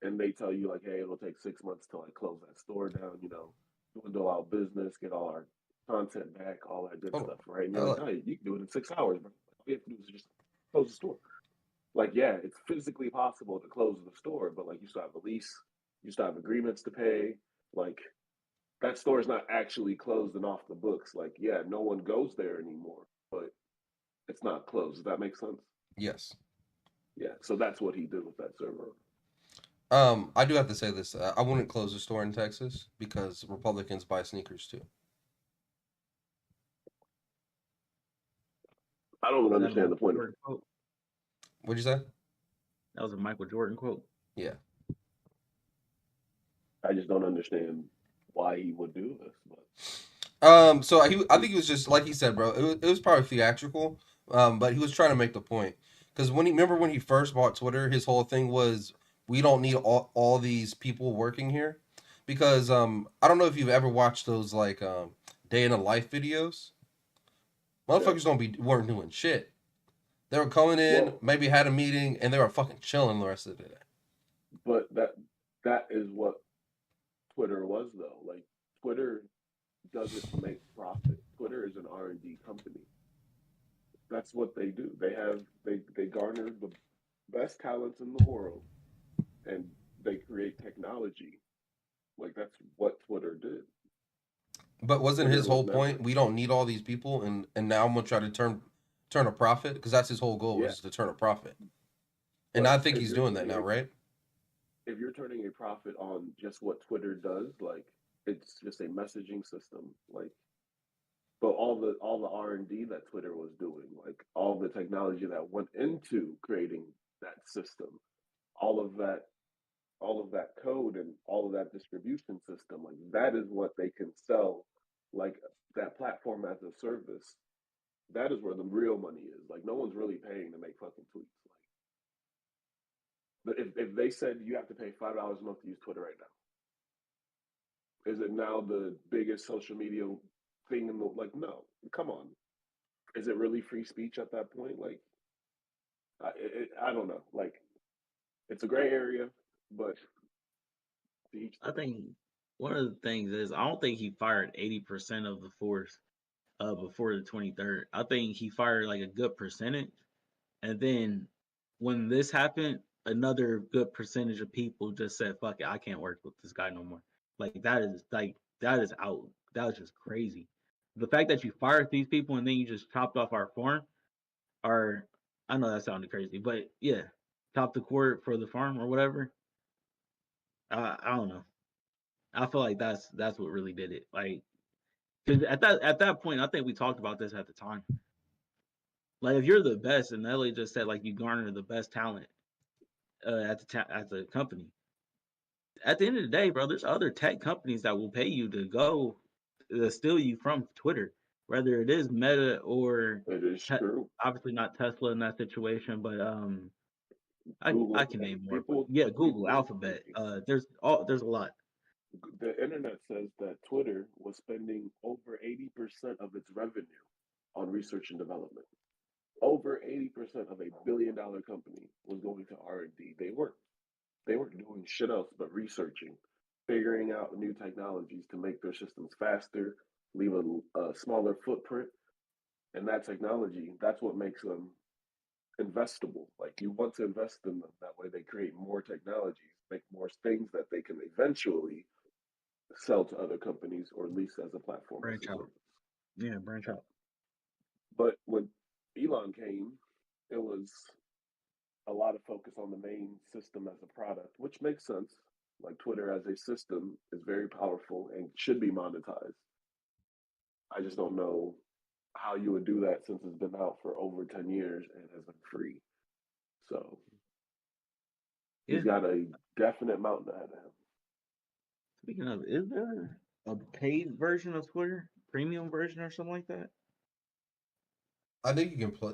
And they tell you like, hey, it'll take 6 months to like close that store down, you know, dwindle out business, get all our content back, all that good stuff, right? And you're like, hey, you can do it in 6 hours, bro. All you have to do is just close the store. Like, yeah, it's physically possible to close the store, but like you still have a lease, you still have agreements to pay. Like, that store is not actually closed and off the books. Like, yeah, no one goes there anymore, but it's not closed. Does that make sense? Yes. Yeah. So that's what he did with that server. I do have to say this. I wouldn't close a store in Texas because Republicans buy sneakers too. I don't understand the point. What'd you say? That was a Michael Jordan quote. Yeah. I just don't understand why he would do this. But. So I think it was just like he said, bro. It was probably theatrical. But he was trying to make the point because when he first bought Twitter, his whole thing was we don't need all these people working here, because I don't know if you've ever watched those like day in the life videos. Motherfuckers weren't doing shit. They were coming in, maybe had a meeting, and they were fucking chilling the rest of the day. But that is what Twitter was, though. Like, Twitter doesn't make profit. Twitter is an R&D company. That's what they do. They garner the best talents in the world, and they create technology. Like, that's what Twitter did. But wasn't his whole point, we don't need all these people, and now I'm gonna try to turn a profit? Because that's his whole goal, was to turn a profit. And I think he's doing that now, right? If you're turning a profit on just what Twitter does, like, it's just a messaging system, like, but all the R&D that Twitter was doing, like all the technology that went into creating that system, all of that code and all of that distribution system, like, that is what they can sell, like that platform as a service. That is where the real money is. Like, no one's really paying to make fucking tweets. Like, but if they said you have to pay $5 a month to use Twitter right now, is it now the biggest social media thing in the, like, no, come on. Is it really free speech at that point? Like, I don't know. Like, it's a gray area, but I think one of the things is I don't think he fired 80% of the force before the 23rd. I think he fired like a good percentage, and then when this happened, another good percentage of people just said, "Fuck it, I can't work with this guy no more." Like, that is out. That was just crazy. The fact that you fired these people and then you just chopped off our farm, or I know that sounded crazy, but yeah, chopped the cord for the farm or whatever. I don't know. I feel like that's what really did it. Like, because at that point, I think we talked about this at the time. Like, if you're the best, and Ellie just said like you garner the best talent at the company. At the end of the day, bro, there's other tech companies that will pay you to go steal you from Twitter. whether it is Meta or It is true. obviously not Tesla in that situation, but Google, I can name more. But people, yeah, Google, people, Alphabet. There's a lot. the internet says that Twitter was spending over 80% of its revenue on research and development. Over 80% of $1 billion company was going to R&D. They weren't doing shit else but researching, figuring out new technologies to make their systems faster, leave a smaller footprint, and that technology, that's what makes them investable. Like, you want to invest in them. That way they create more technologies, make more things that they can eventually sell to other companies, or at least as a platform. Branch out. Yeah, branch out. But when Elon came, it was a lot of focus on the main system as a product, which makes sense. Like, Twitter as a system is very powerful and should be monetized. I just don't know how you would do that since it's been out for over 10 years and has been free. So he's got a definite mountain ahead of him. Speaking of, is there a paid version of Twitter, premium version or something like that? I think you can play.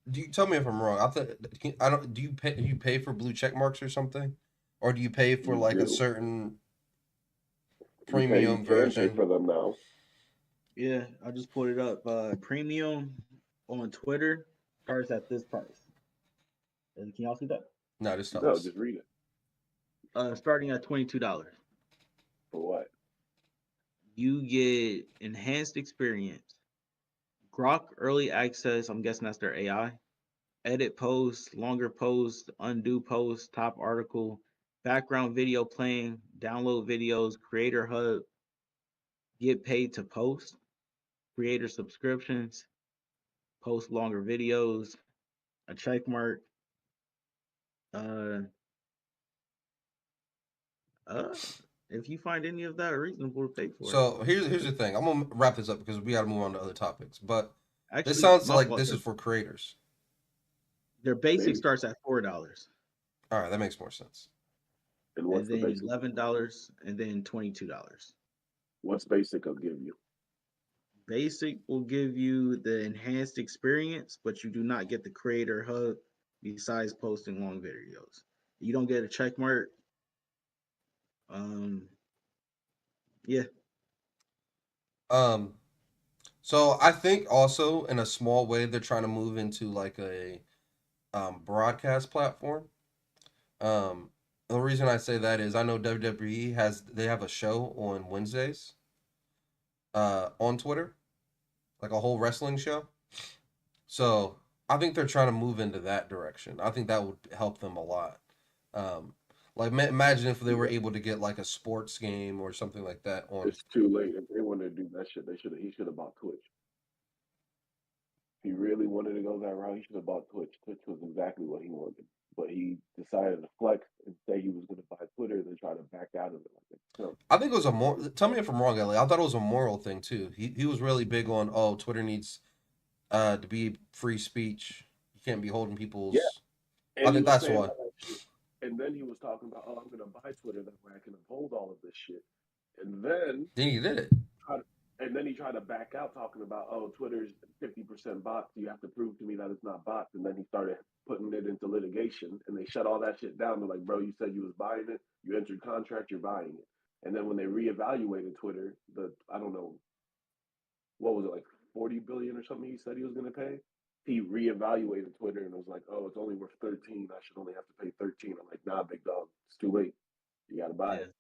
Do you tell me if I'm wrong? I don't. Do you pay for blue check marks or something, or do you pay for like a certain premium version? Pay for them now. Yeah, I just put it up. Premium on Twitter starts at this price. Can y'all see that? No, just tell No, us. just read it. Starting at $22. For what? You get enhanced experience, Grok early access. I'm guessing that's their AI. Edit posts, longer posts, undo posts, top article, background video playing, download videos, Creator Hub, get paid to post, creator subscriptions, post longer videos, a check mark. If you find any of that reasonable to pay for So here's the thing. I'm gonna wrap this up because we got to move on to other topics. But Actually, this sounds like this is for creators. Their basic starts at $4. All right, that makes more sense. And what's then the basic? $11 and then $22. What's basic will give you? Basic will give you the enhanced experience, but you do not get the Creator Hub besides posting long videos. You don't get a check mark. Yeah. So I think also in a small way they're trying to move into like a broadcast platform. The reason I say that is I know WWE have a show on Wednesdays on Twitter, like a whole wrestling show. So I think they're trying to move into that direction. I think that would help them a lot. Like, imagine if they were able to get like a sports game or something like that on. It's too late. If they wanted to do that shit, he should have bought Twitch. If he really wanted to go that route, he should have bought Twitch. Twitch was exactly what he wanted. But he decided to flex and say he was going to buy Twitter and then try to back out of it. So, I think it was a more. Tell me if I'm wrong, Ellie. I thought it was a moral thing too. He was really big on Twitter needs to be free speech. You can't be holding people's. Yeah. I think that's why. And then he was talking about, I'm going to buy Twitter that way I can uphold all of this shit. And then he did it. And then he tried to back out talking about, Twitter's 50% bots. You have to prove to me that it's not bots. And then he started putting it into litigation, and they shut all that shit down. They're like, bro, you said you was buying it. You entered contract, you're buying it. And then when they reevaluated Twitter, I don't know, what was it, like 40 billion or something he said he was going to pay? He reevaluated Twitter and was like, it's only worth 13. I should only have to pay 13. I'm like, nah, big dog, it's too late. You got to buy it.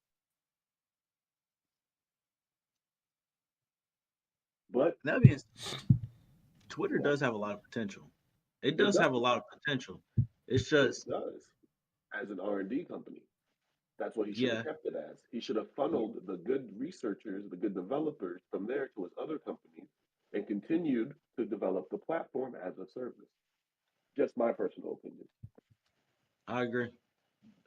But that means Twitter does have a lot of potential. It does have a lot of potential. It's just it does as an R&D company. That's what he should have kept it as. He should have funneled the good researchers, the good developers from there to his other companies and continued to develop the platform as a service. Just my personal opinion. I agree.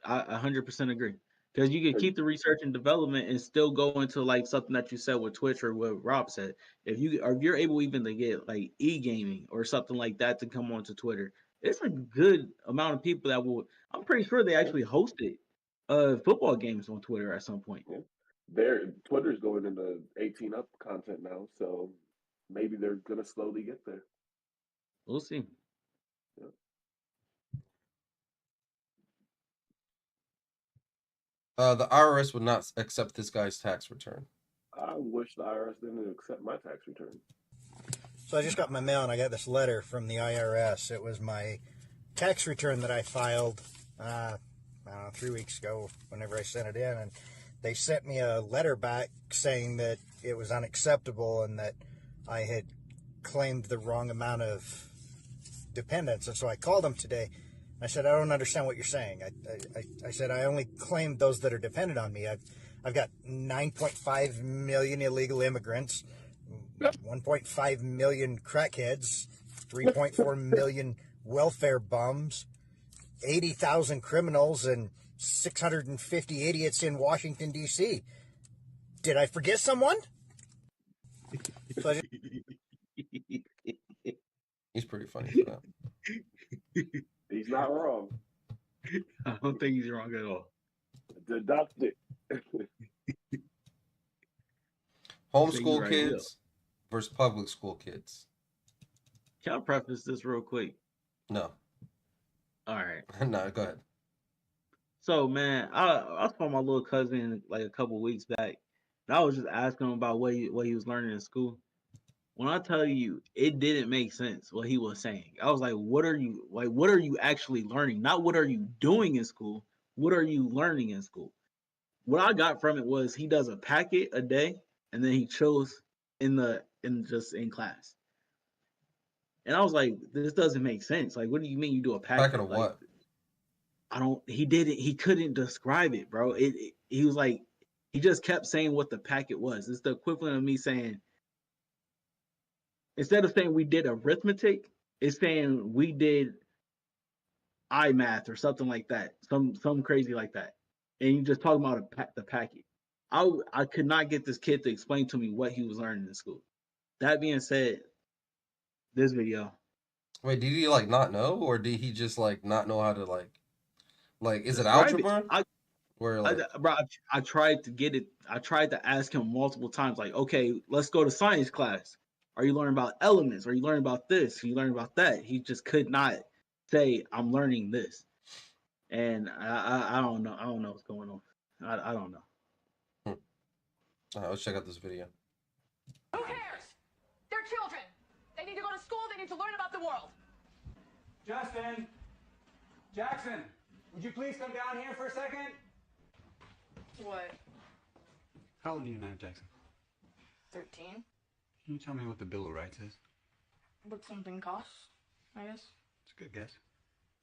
I 100% agree. Because you can keep the research and development and still go into like something that you said with Twitch or what Rob said. If you're able even to get like e-gaming or something like that to come onto Twitter, it's a good amount of people that will. I'm pretty sure they actually hosted football games on Twitter at some point. Yeah. Twitter's going into 18 up content now, so maybe they're gonna slowly get there. We'll see. Yeah. The IRS would not accept this guy's tax return. I wish the IRS didn't accept my tax return. So I just got my mail and I got this letter from the IRS. It was my tax return that I filed, I don't know, 3 weeks ago, whenever I sent it in. And they sent me a letter back saying that it was unacceptable and that I had claimed the wrong amount of dependents. And so I called them today. I said, I don't understand what you're saying. I said, I only claimed those that are dependent on me. I've got 9.5 million illegal immigrants, 1.5 million crackheads, 3.4 million welfare bums, 80,000 criminals, and 650 idiots in Washington, D.C. Did I forget someone? So He's pretty funny for that. He's not wrong. I don't think he's wrong at all. Deduct it. Homeschool right kids versus public school kids. Can I preface this real quick? No. All right. No, go ahead. So, man, I saw my little cousin like a couple weeks back, and I was just asking him about what he was learning in school. When I tell you, it didn't make sense what he was saying. I was like, what are you actually learning? Not what are you doing in school? What are you learning in school? What I got from it was he does a packet a day and then he chills in class. And I was like, this doesn't make sense. Like, what do you mean you do a packet? Packet of like, what? He couldn't describe it, bro. He was like, he just kept saying what the packet was. It's the equivalent of me saying, instead of saying we did arithmetic, it's saying we did iMath or something like that, some crazy like that. And you just talking about the packet. I could not get this kid to explain to me what he was learning in school. That being said, this video. Wait, did he like not know, or did he just like not know how to like is it algebra? I tried to get it. I tried to ask him multiple times, like, okay, let's go to science class. Are you learning about elements? Are you learning about this? Are you learning about that? He just could not say, I'm learning this. And I don't know. I don't know what's going on. I don't know. All right, let's check out this video. Who cares? They're children. They need to go to school. They need to learn about the world. Jackson, would you please come down here for a second? What? How old are you now, Jackson? 13. Can you tell me what the Bill of Rights is? What something costs, I guess. It's a good guess.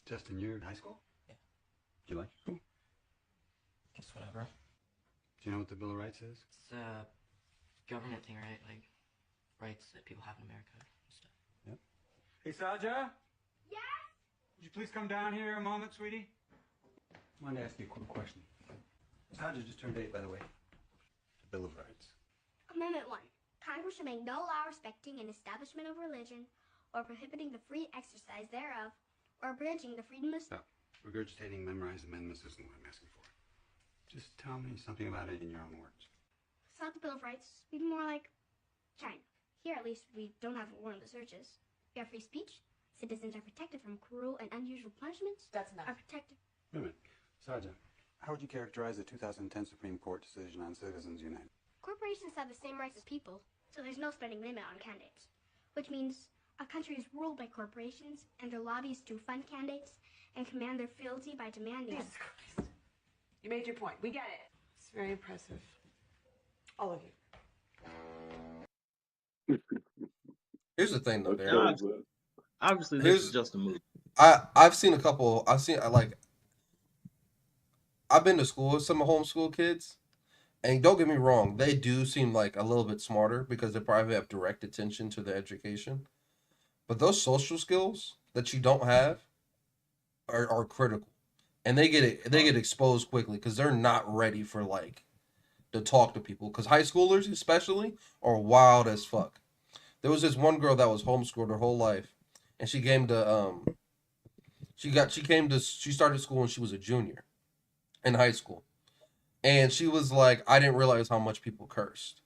Justin, you're in high school? Yeah. Do you like school? Guess whatever. Do you know what the Bill of Rights is? It's a government thing, right? Like rights that people have in America and stuff. Yep. Hey, Saja? Yes? Would you please come down here a moment, sweetie? I wanted to ask you a quick question. Saja just turned 8, by the way. The Bill of Rights. Amendment 1. Congress shall make no law respecting an establishment of religion or prohibiting the free exercise thereof or abridging the freedom of... No. Regurgitating memorized amendments isn't what I'm asking for. Just tell me something about it in your own words. It's not the Bill of Rights. We'd be more like China. Here, at least, we don't have warrantless searches. We have free speech. Citizens are protected from cruel and unusual punishments. That's enough. Are protected. Wait a minute. Saja, how would you characterize the 2010 Supreme Court decision on Citizens United? Corporations have the same rights as people, so there's no spending limit on candidates. Which means a country is ruled by corporations and their lobbies to fund candidates and command their fealty by demanding... Jesus Christ. You made your point. We get it. It's very impressive. All of you. Here's the thing, though, Darren. Obviously, this is just a movie. I've seen a couple. I've been to school with some homeschool kids, and don't get me wrong, they do seem like a little bit smarter because they probably have direct attention to their education. But those social skills that you don't have are critical, and they get exposed quickly because they're not ready for to talk to people. Because high schoolers especially are wild as fuck. There was this one girl that was homeschooled her whole life, and she came to she started school when she was a junior in high school, and she was like, I didn't realize how much people cursed.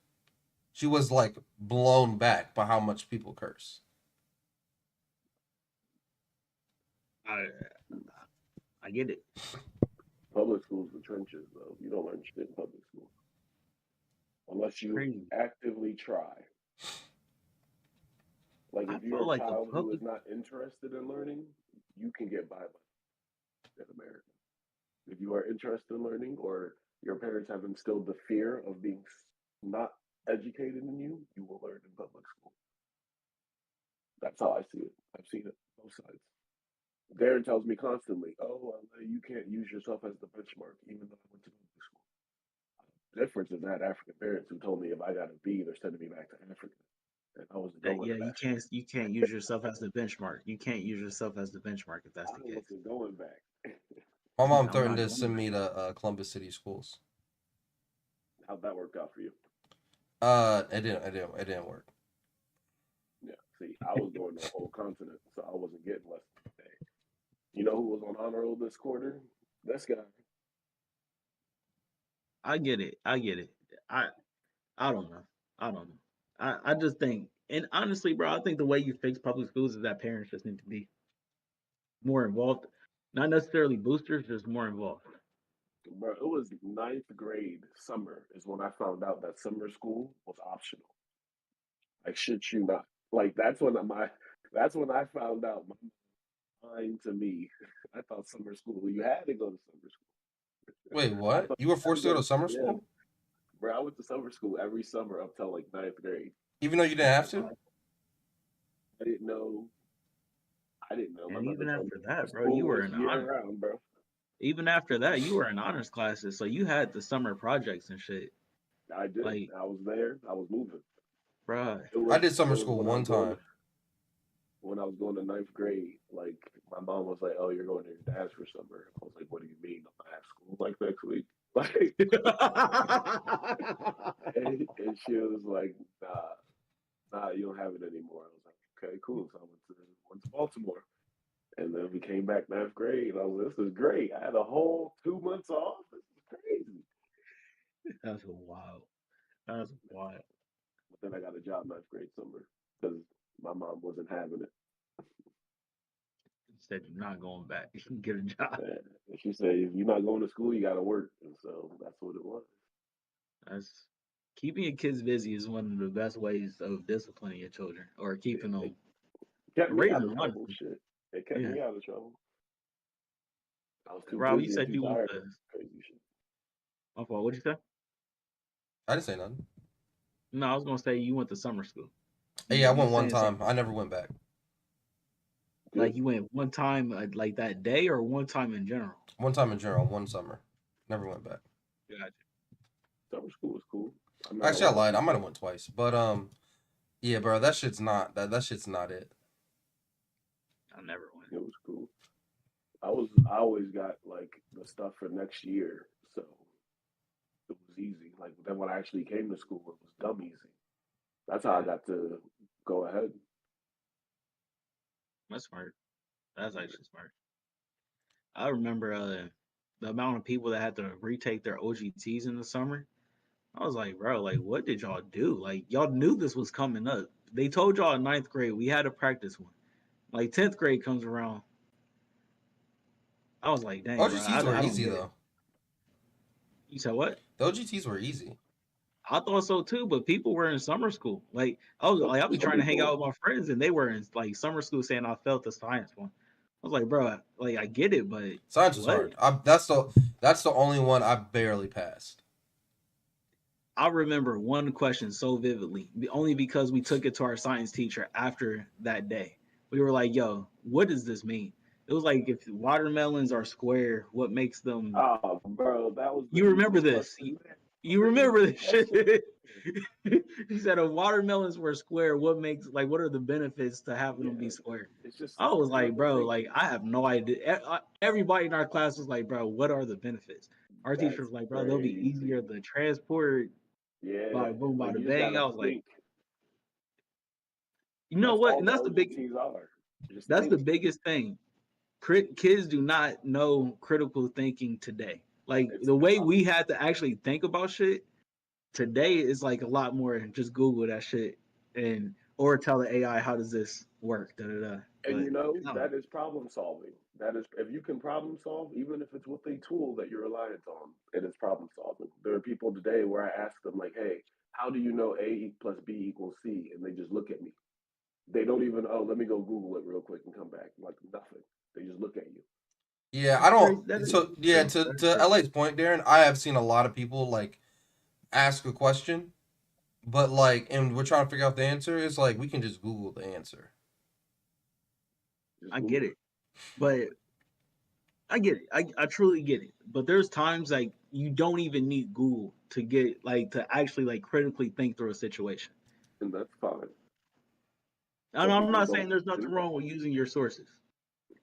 she was like blown back by how much people curse. I get it. Public school's the trenches, though. You don't learn shit in public school unless you actively try. Like if you're a child who is not interested in learning, you can get by in America. If you are interested in learning, or your parents have instilled the fear of being not educated in you, you will learn in public school. That's how I see it. I've seen it both sides. Darren tells me constantly, "Oh, you can't use yourself as the benchmark," even though I went to public school. The difference is that African parents who told me if I got a B, they're sending me back to Africa. And I wasn't going. Yeah, you can't use yourself as the benchmark. You can't use yourself as the benchmark if that's the case. I wasn't going back. My mom threatened to send me to Columbus City schools. How'd that work out for you? It didn't work. Yeah, see, I was going to a whole continent, so I wasn't getting less than a day. You know who was on honor roll this quarter? This guy. I get it. I don't know. I just think, and honestly, bro, I think the way you fix public schools is that parents just need to be more involved. Not necessarily boosters, just more involved. Bro, it was 9th grade summer is when I found out that summer school was optional. Like, shit you not. Like, that's when I found out. My mind to me, I thought summer school, you had to go to summer school. Wait, what? You were forced to go to summer school? Bro, I went to summer school every summer up till like 9th grade. Even though you didn't have to? I didn't know. And even after that, bro, you were in honor. Bro. Even after that, you were in honors classes, so you had the summer projects and shit. I did. Like, I was there. I was moving. Bro, I did summer school one time. When I was going to 9th grade, like my mom was like, "Oh, you're going to your dad's for summer." I was like, "What do you mean? I'm gonna have school like next week?" Like, and she was like, "Nah, you don't have it anymore." I was like, "Okay, cool." So I went to Baltimore, and then we came back 9th grade. And I was like, "This is great." I had a whole 2 months off. This is crazy. That's wild. That's wild. But then I got a job 9th grade summer because my mom wasn't having it. Said you're not going back. You can get a job. Yeah. And she said, if you're not going to school, you got to work. And so that's what it was. That's keeping your kids busy is one of the best ways of disciplining your children or keeping them. Kept me out of trouble. Shit. It kept me out of trouble. I was too Rob, busy you said you went to crazy shit. My fault. What'd you say? I didn't say nothing. No, I was gonna say you went to summer school. Yeah, I went one time. I never went back. Like you went one time, like that day, or one time in general? One time in general, one summer. Never went back. Gotcha. Summer school was cool. Actually, I lied. I might have went twice, but yeah, bro, that shit's not it. I never went. It was cool. I always got like the stuff for next year, so it was easy. Like then when I actually came to school, it was dumb easy. That's how I got to go ahead. That's smart. That's actually smart. I remember the amount of people that had to retake their OGTs in the summer. I was like, bro, like, what did y'all do? Like, y'all knew this was coming up. They told y'all in 9th grade we had to practice one. Like 10th grade comes around. I was like, dang. OGTs were easy though. You said what? The OGTs were easy. I thought so too, but people were in summer school. Like I'll be trying to hang out with my friends, and they were in like summer school saying I failed the science one. I was like, bro, like I get it, but science was hard. That's the only one I barely passed. I remember one question so vividly, only because we took it to our science teacher after that day. We were like, yo, what does this mean? It was like, if watermelons are square, what makes them... Oh, bro, that was... You remember this. You remember this shit. He said, if watermelons were square, what are the benefits to having them be square? I was like, bro, like, I have no idea. Everybody in our class was like, bro, what are the benefits? Our teacher was like, bro, they'll be easier to transport. Yeah. Bada boom, bada bang. I was like, you know what? And that's the biggest thing. Kids do not know critical thinking today. Like the way we had to actually think about shit, Today is like a lot more. Just Google that shit and or tell the AI how does this work. Da da da. And But you know, no, that is problem solving. That is, if you can problem solve, even if it's with a tool that you're reliant on, it is problem solving. There are people today where I ask them, like, hey, how do you know A plus B equals C? And they just look at me. They don't even, oh, let me go Google it real quick and come back. Like, nothing. They just look at you. Yeah, I that's crazy. don't. That is So yeah, true. to That is to true. LA's point, Darren, I have seen a lot of people like ask a question, but like, and we're trying to figure out the answer. It's like we can just Google the answer. Just I Google get it, but I get it. I truly get it. But there's times like you don't even need Google to get like to actually like critically think through a situation. and that's fine. And Some I'm people not don't saying there's do nothing that. wrong with using your sources,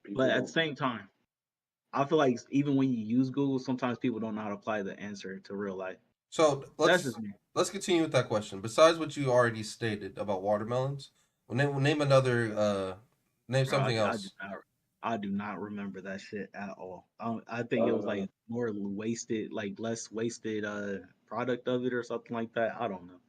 People but at the don't. same time, I feel like even when you use Google, sometimes people don't know how to apply the answer to real life. So That's just me. let's continue with that question. Besides what you already stated about watermelons, name another name Bro, something else. I do not remember that shit at all. I think it was Uh, like more wasted, like less wasted product of it or something like that. I don't know.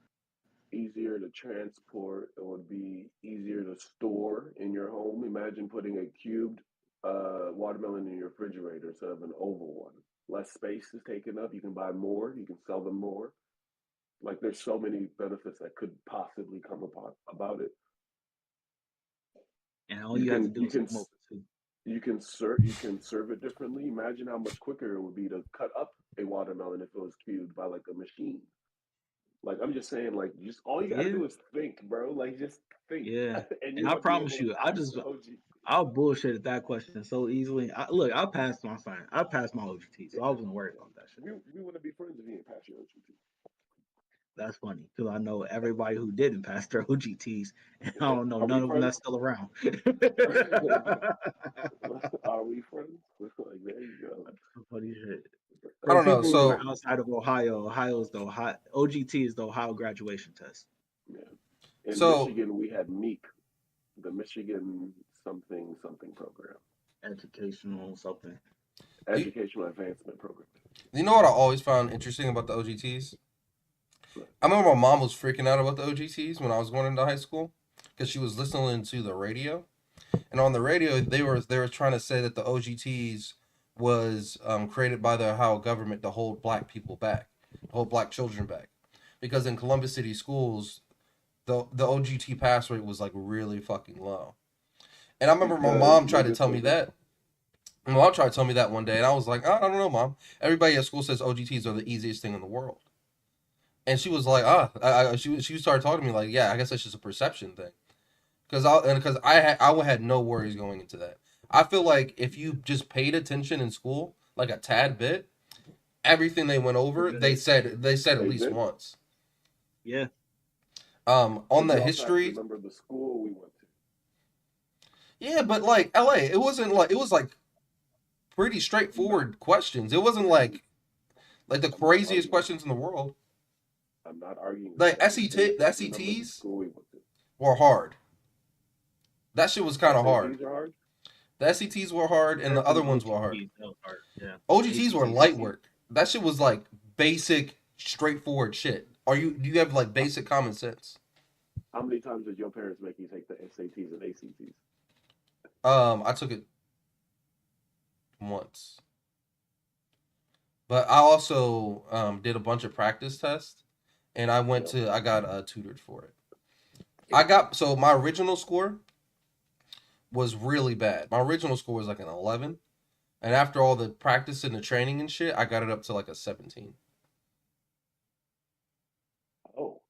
Easier to transport. It would be easier to store in your home. Imagine putting a cubed watermelon in your refrigerator instead of an oval one. Less space is taken up. You can buy more. You can sell them more. Like there's so many benefits that could possibly come about it. And all You you have to can do you is can come over too. serve it differently. Imagine how much quicker it would be to cut up a watermelon if it was cubed by like a machine. Like I'm just saying, like just all you gotta Yeah, do is think, bro. Like just think, yeah. and And you're I gonna be promise able to you, pass the OG. I'll bullshit at that question so easily. Look, I passed my sign. I passed my OGT, so I wasn't worried about that shit. We want to be friends if you ain't pass your OGT. That's funny because I know everybody who didn't pass their OGTs, and I don't know Are we none of them friends? that's still around. Are we friends? Like there you go. Funny shit. I For don't know. people who are So outside of Ohio, Ohio's the Ohio OGT is the Ohio graduation test. Yeah. In so Michigan, we had MEEP, the Michigan something program, Educational something. you Educational Advancement Program. you know what I always found interesting about the OGTs? I remember my mom was freaking out about the OGTs when I was going into high school because she was listening to the radio, and on the radio they were trying to say that the OGTs was created by the Ohio government to hold black people back, hold black children back, because in Columbus City schools the OGT pass rate was like really fucking low. And I remember my Because mom tried to niggas tell me wasn't. that. My mom tried to tell me that one day, and I was like, I don't know, mom. Everybody at school says OGTs are the easiest thing in the world. And she was like, she started talking to me like, yeah, I guess that's just a perception thing. Because I had no worries going into that. I feel like if you just paid attention in school, like a tad bit, everything they went over, they said at They least did. once. Yeah. On But the you also have to history, remember the school we went to. yeah, but like LA, it wasn't like it was like pretty straightforward questions. It wasn't like the I'm not craziest arguing. questions in the world. I'm not arguing. Like I'm just saying, the remember the SETs school we went to. were hard. That shit was kind of hard. SATs are hard. The SETs were hard, and the other Definitely ones were hard. OGTs, that was hard. Yeah. OGTs were ACTs, light ACTs. work. That shit was like basic, straightforward shit. Do you have like basic common sense? How many times did your parents make you take the SATs and ACTs? I took it once, but I also did a bunch of practice tests, and I got tutored for it. My original score was really bad. My original score was like an 11, and after all the practice and the training and shit, I got it up to like a 17. Oh,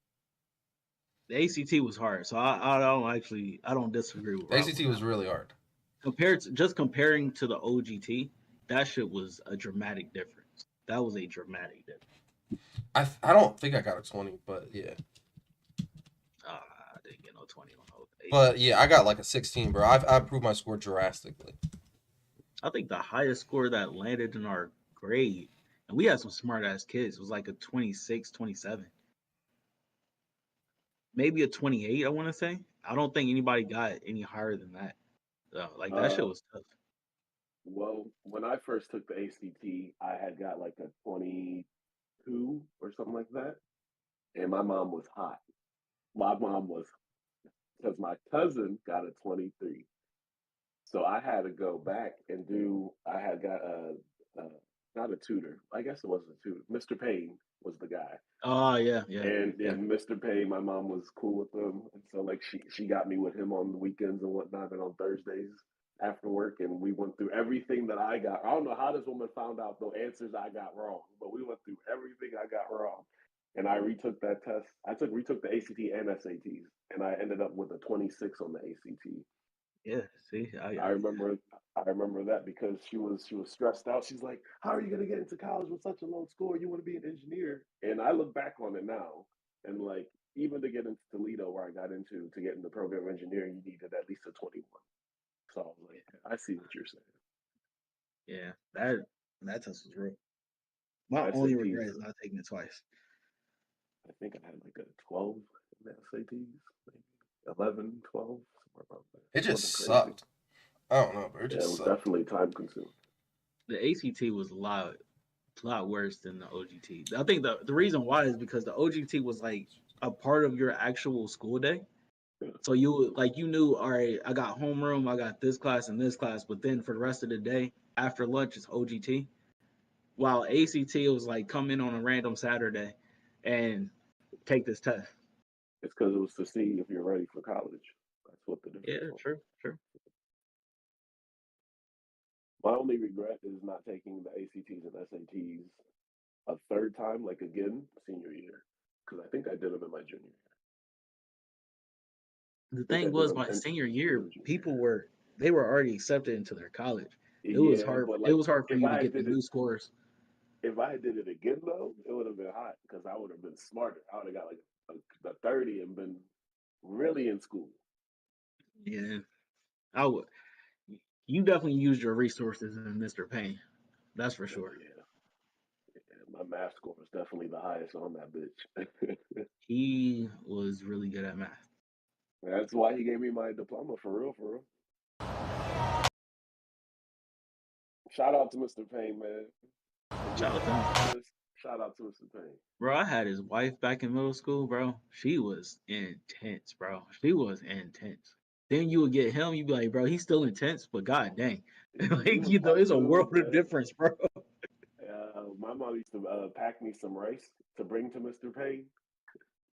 The ACT was hard, so I don't disagree with Rob. ACT was really hard. Comparing to the OGT, that shit was a dramatic difference. That was a dramatic difference. I don't think I got a 20, but yeah. I didn't get no 20 on those. But yeah, I got like a 16, bro. I improved my score drastically. I think the highest score that landed in our grade, and we had some smart ass kids, was like a 26, 27. Maybe a 28, I want to say. I don't think anybody got any higher than that. Like that shit was tough. Well, when I first took the ACT, I had got like a 22 or something like that. and my mom was hot. My mom was, because my cousin got a 23. So I had to go back and I had got not a tutor. I guess it wasn't a tutor. Mr. Payne was the guy. Oh yeah. And Mr. Payne, my mom was cool with him. And so like she got me with him on the weekends and whatnot, and on Thursdays after work, and we went through everything that I got. I don't know how this woman found out the answers I got wrong, but we went through everything I got wrong. And I retook that test. I retook the ACT and SATs, and I ended up with a 26 on the ACT. Yeah, see, I remember that because she was stressed out. She's like, "How are you going to get into college with such a low score? You want to be an engineer?" And I look back on it now, and like even to get into Toledo, where I got into, to get into program engineering, you needed at least a 21. So I was like, I see what you're saying. Yeah, that test was real. My only regret is not taking it twice. I think I had like a 12 in the SATs, maybe 11, 12, somewhere about that. It just sucked. I don't know, but it just was sucked. definitely time consuming. The ACT was a lot worse than the OGT. I think the reason why is because the OGT was like a part of your actual school day. So you knew, all right, I got homeroom, I got this class and this class, but then for the rest of the day, after lunch, it's OGT. While ACT was like, come in on a random Saturday and take this test. It's because it was to see if you're ready for college. That's what the difference was. True. My only regret is not taking the ACTs and SATs a third time, like again, senior year, because I think I did them in my junior year. The thing was, my senior year, they were already accepted into their college. It was hard. It was hard for you to get the new scores. If I did it again, though, it would have been hot because I would have been smarter. I would have got like a 30 and been really in school. Yeah, I would. You definitely used your resources in Mr. Payne. That's for sure. Yeah, my math score was definitely the highest on that bitch. He was really good at math. That's why he gave me my diploma, for real. Shout out to Mr. Payne, man. Shout out to Mr. Payne. Bro, I had his wife back in middle school, bro. She was intense, bro. She was intense. Then you would get him, you'd be like, bro, he's still intense, but god dang. Like, it's a world of difference, bro. My mom used to pack me some rice to bring to Mr. Payne.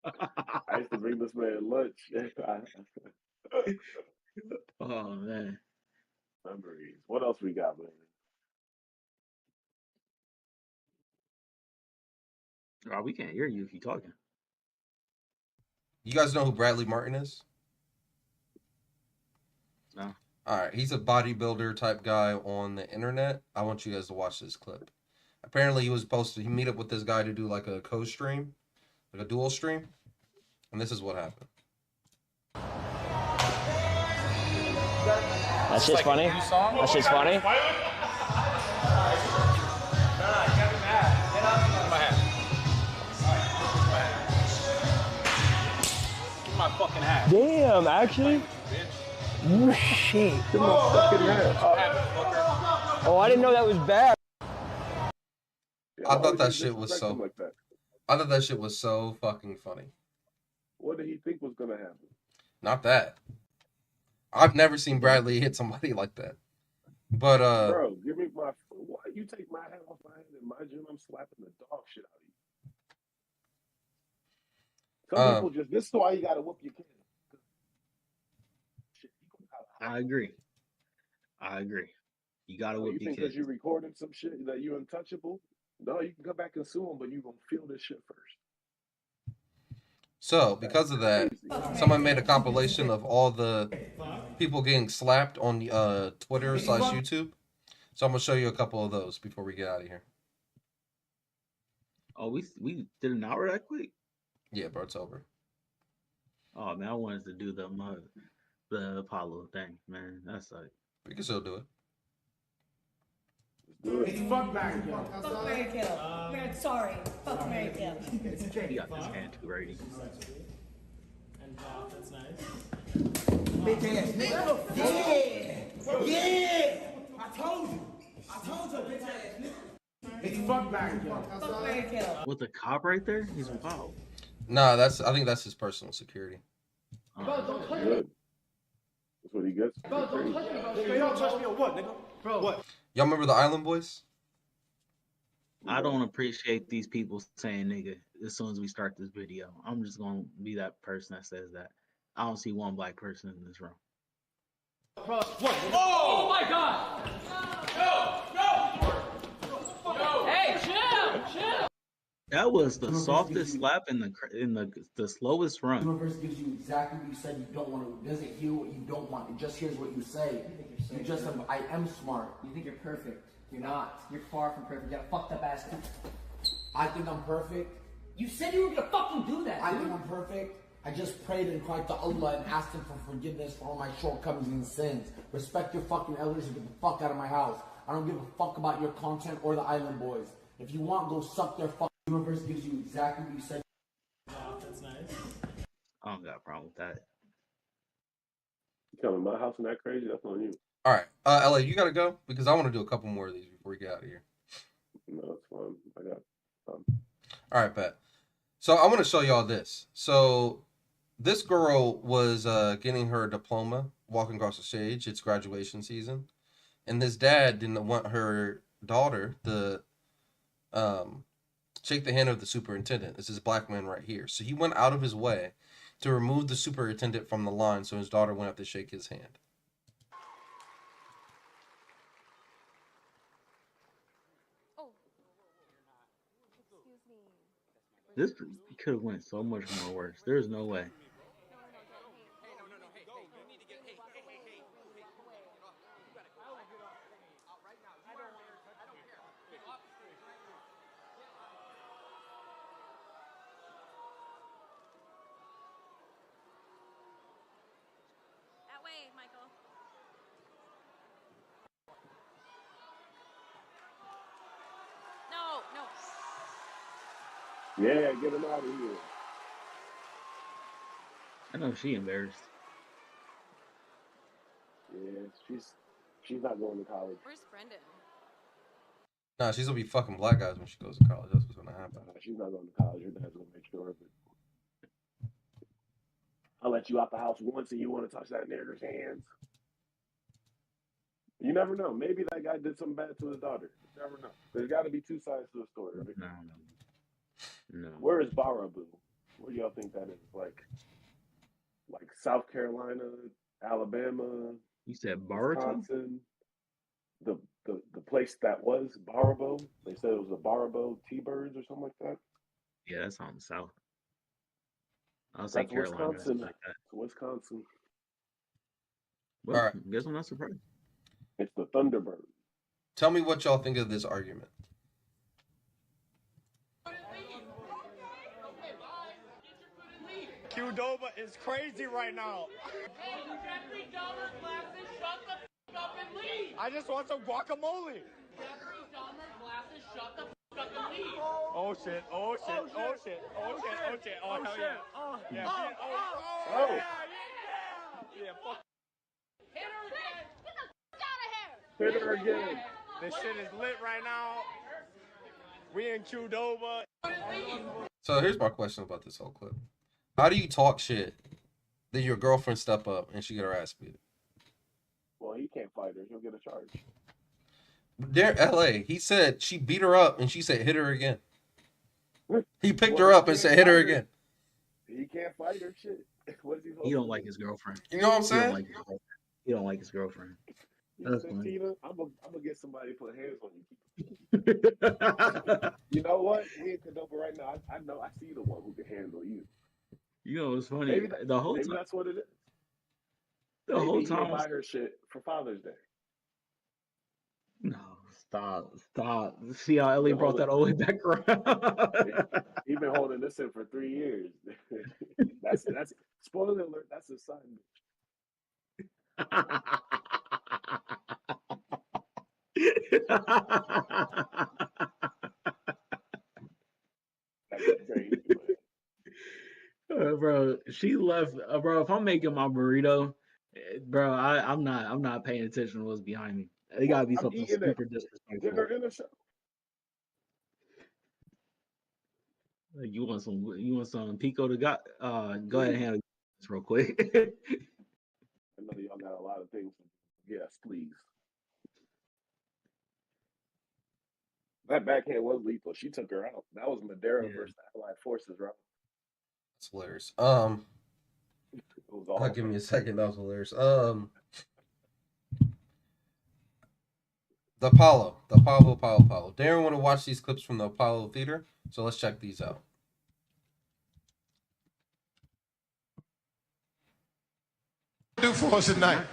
I used to bring this man lunch. Oh, man. Memories. What else we got, man? Oh, we can't hear you if you're talking. You guys know who Bradley Martin is? No. All right, he's a bodybuilder type guy on the internet. I want you guys to watch this clip. Apparently, he was supposed to meet up with this guy to do like a co-stream, like a dual stream, and this is what happened. That's just funny. That's just funny. My fucking hat. Damn, actually. Oh, shit. Get my fucking hat. Oh, I didn't know that was bad. I thought that shit was so. Like that. I thought that shit was so fucking funny. What did he think was gonna happen? Not that. I've never seen Bradley hit somebody like that. But bro, give me my. Why you take my hat off my head in my gym? I'm slapping the dog shit out of you. Some people just. This is why you gotta whoop your kid. I agree. You gotta whoop your kid. Because you recorded some shit that you untouchable? No, you can come back and sue him, but you gonna feel this shit first. So, because of that, someone made a compilation of all the people getting slapped on Twitter/YouTube. So I'm gonna show you a couple of those before we get out of here. Oh, we did an hour that quick? Yeah, bro, it's over. Oh man, I wanted to do the Apollo thing, man. That's like we can still do it. Fuck Mary Kill. Fuck Mary Kill. Man, sorry. Fuck Mary Kill. He got this hand too, right? And that's nice. Bitch ass nigga. Yeah. I told you, bitch ass nigga. Fuck Mary Kill. Fuck Mary Kill. With the cop right there, he's wild. Nah, I think that's his personal security. Bro, don't touch me. Good. That's what he gets. Bro, don't touch me, bro. Nigga, don't touch me or what, nigga? Bro. What? Y'all remember the Island Boys? I don't appreciate these people saying nigga as soon as we start this video. I'm just gonna be that person that says that. I don't see one black person in this room. Bro, what? Oh my God! No! Hey, chill! That was the softest slap in the slowest run. Universe gives you exactly what you said you don't want to. It doesn't hear what you don't want. It just hears what you say. You just have, I am smart. You think you're perfect. You're not. You're far from perfect. You got a fucked up ass. I think I'm perfect. You said you were gonna fucking do that. I think I'm perfect. I just prayed and cried to Allah and asked Him for forgiveness for all my shortcomings and sins. Respect your fucking elders and get the fuck out of my house. I don't give a fuck about your content or the Island Boys. If you want, go suck their fucking. Universe gives you exactly what you said. That's nice. I don't got a problem with that. You coming to my house and that crazy? That's on you. All right, LA, you gotta go because I want to do a couple more of these before we get out of here. No, it's fine. I got All right, bet. So I want to show y'all this. So this girl was getting her diploma, walking across the stage. It's graduation season, and this dad didn't want her daughter to shake the hand of the superintendent. This is black man right here. So he went out of his way to remove the superintendent from the line so his daughter wouldn't have to shake his hand. This could have went so much more worse. There's no way. That way, Michael. No, no. Yeah, get him out of here. I know she embarrassed. Yeah, she's not going to college. Where's Brendan? Nah, she's gonna be fucking black guys when she goes to college. That's what's gonna happen. She's not going to college. Her dad's gonna make sure of it. I'll let you out the house once and you want to touch that nigger's hands. You never know. Maybe that guy did something bad to his daughter. You never know. There's got to be two sides to the story, right? No. Where is Baraboo? Where do y'all think that is? Like South Carolina, Alabama. You said Baraboo? Wisconsin. The place that was Baraboo. They said it was the Baraboo T-Birds or something like that. Yeah, that's on the south. I'll say That's Carolina. Wisconsin. Like that. Wisconsin. Well, All right. guess I'm not surprised. It's the Thunderbird. Tell me what y'all think of this argument. Qdoba is crazy right now. I just want some guacamole. Oh shit, oh shit, oh shit, oh shit, oh shit, oh hell yeah. Yeah, oh yeah, fuck. Hit her again. This shit is lit right now. We in Qdoba. So here's my question about this whole clip. How do you talk shit that your girlfriend step up and she get her ass beat? Well, he can't fight her. He'll get a charge. There, LA, he said she beat her up and she said hit her again. He picked her up and said hit her again. He can't fight her. Shit. What is he? He don't like his girlfriend. You know what I'm saying? He don't like his girlfriend. You say, Tina, I'm gonna get somebody to put hands on you. You know what? We in Qdoba right now. I know. I see the one who can handle you. You know, it's funny. Maybe The whole maybe time. that's what it is. The Maybe whole he gonna time. buy her shit for Father's Day. No, stop. See how Ellie brought that all the way back around. He's been holding this in for 3 years. that's spoiler alert. That's his son. That's crazy, Bro, she left. Bro, if I'm making my burrito, bro, I'm not paying attention to what's behind me. It gotta be I'm something eating super it. disrespectful. Dinner in the show. Like, you want some Pico to go ahead and handle this real quick. I know y'all got a lot of things. Yes, please. That backhand was lethal. She took her out. That was Madera versus the Allied Forces, right? That's hilarious. It was all Give me a second. That was hilarious. The Apollo. Darren want to watch these clips from the Apollo Theater, so let's check these out. Do for us tonight?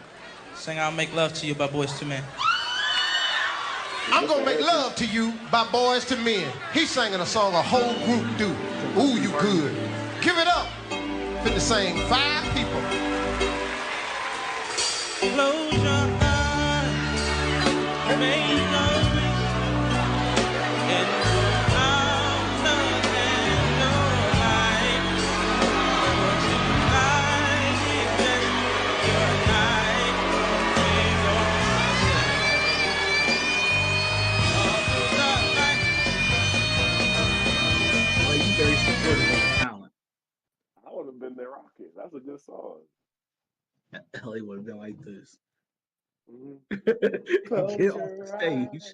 Sing I'll Make Love to You by Boyz II Men. I'm gonna make love to you by Boyz II Men. He's singing a song a whole group do. Ooh, you good. Give it up. Finna sing 5 people. Close your eyes, make love me, and I'm nothing, no light. Tonight is just your night. Take on Well, you very supportive of the talent. I would have been there rocking. That's a good song. LA would have been like this. Mm-hmm. Get off the stage.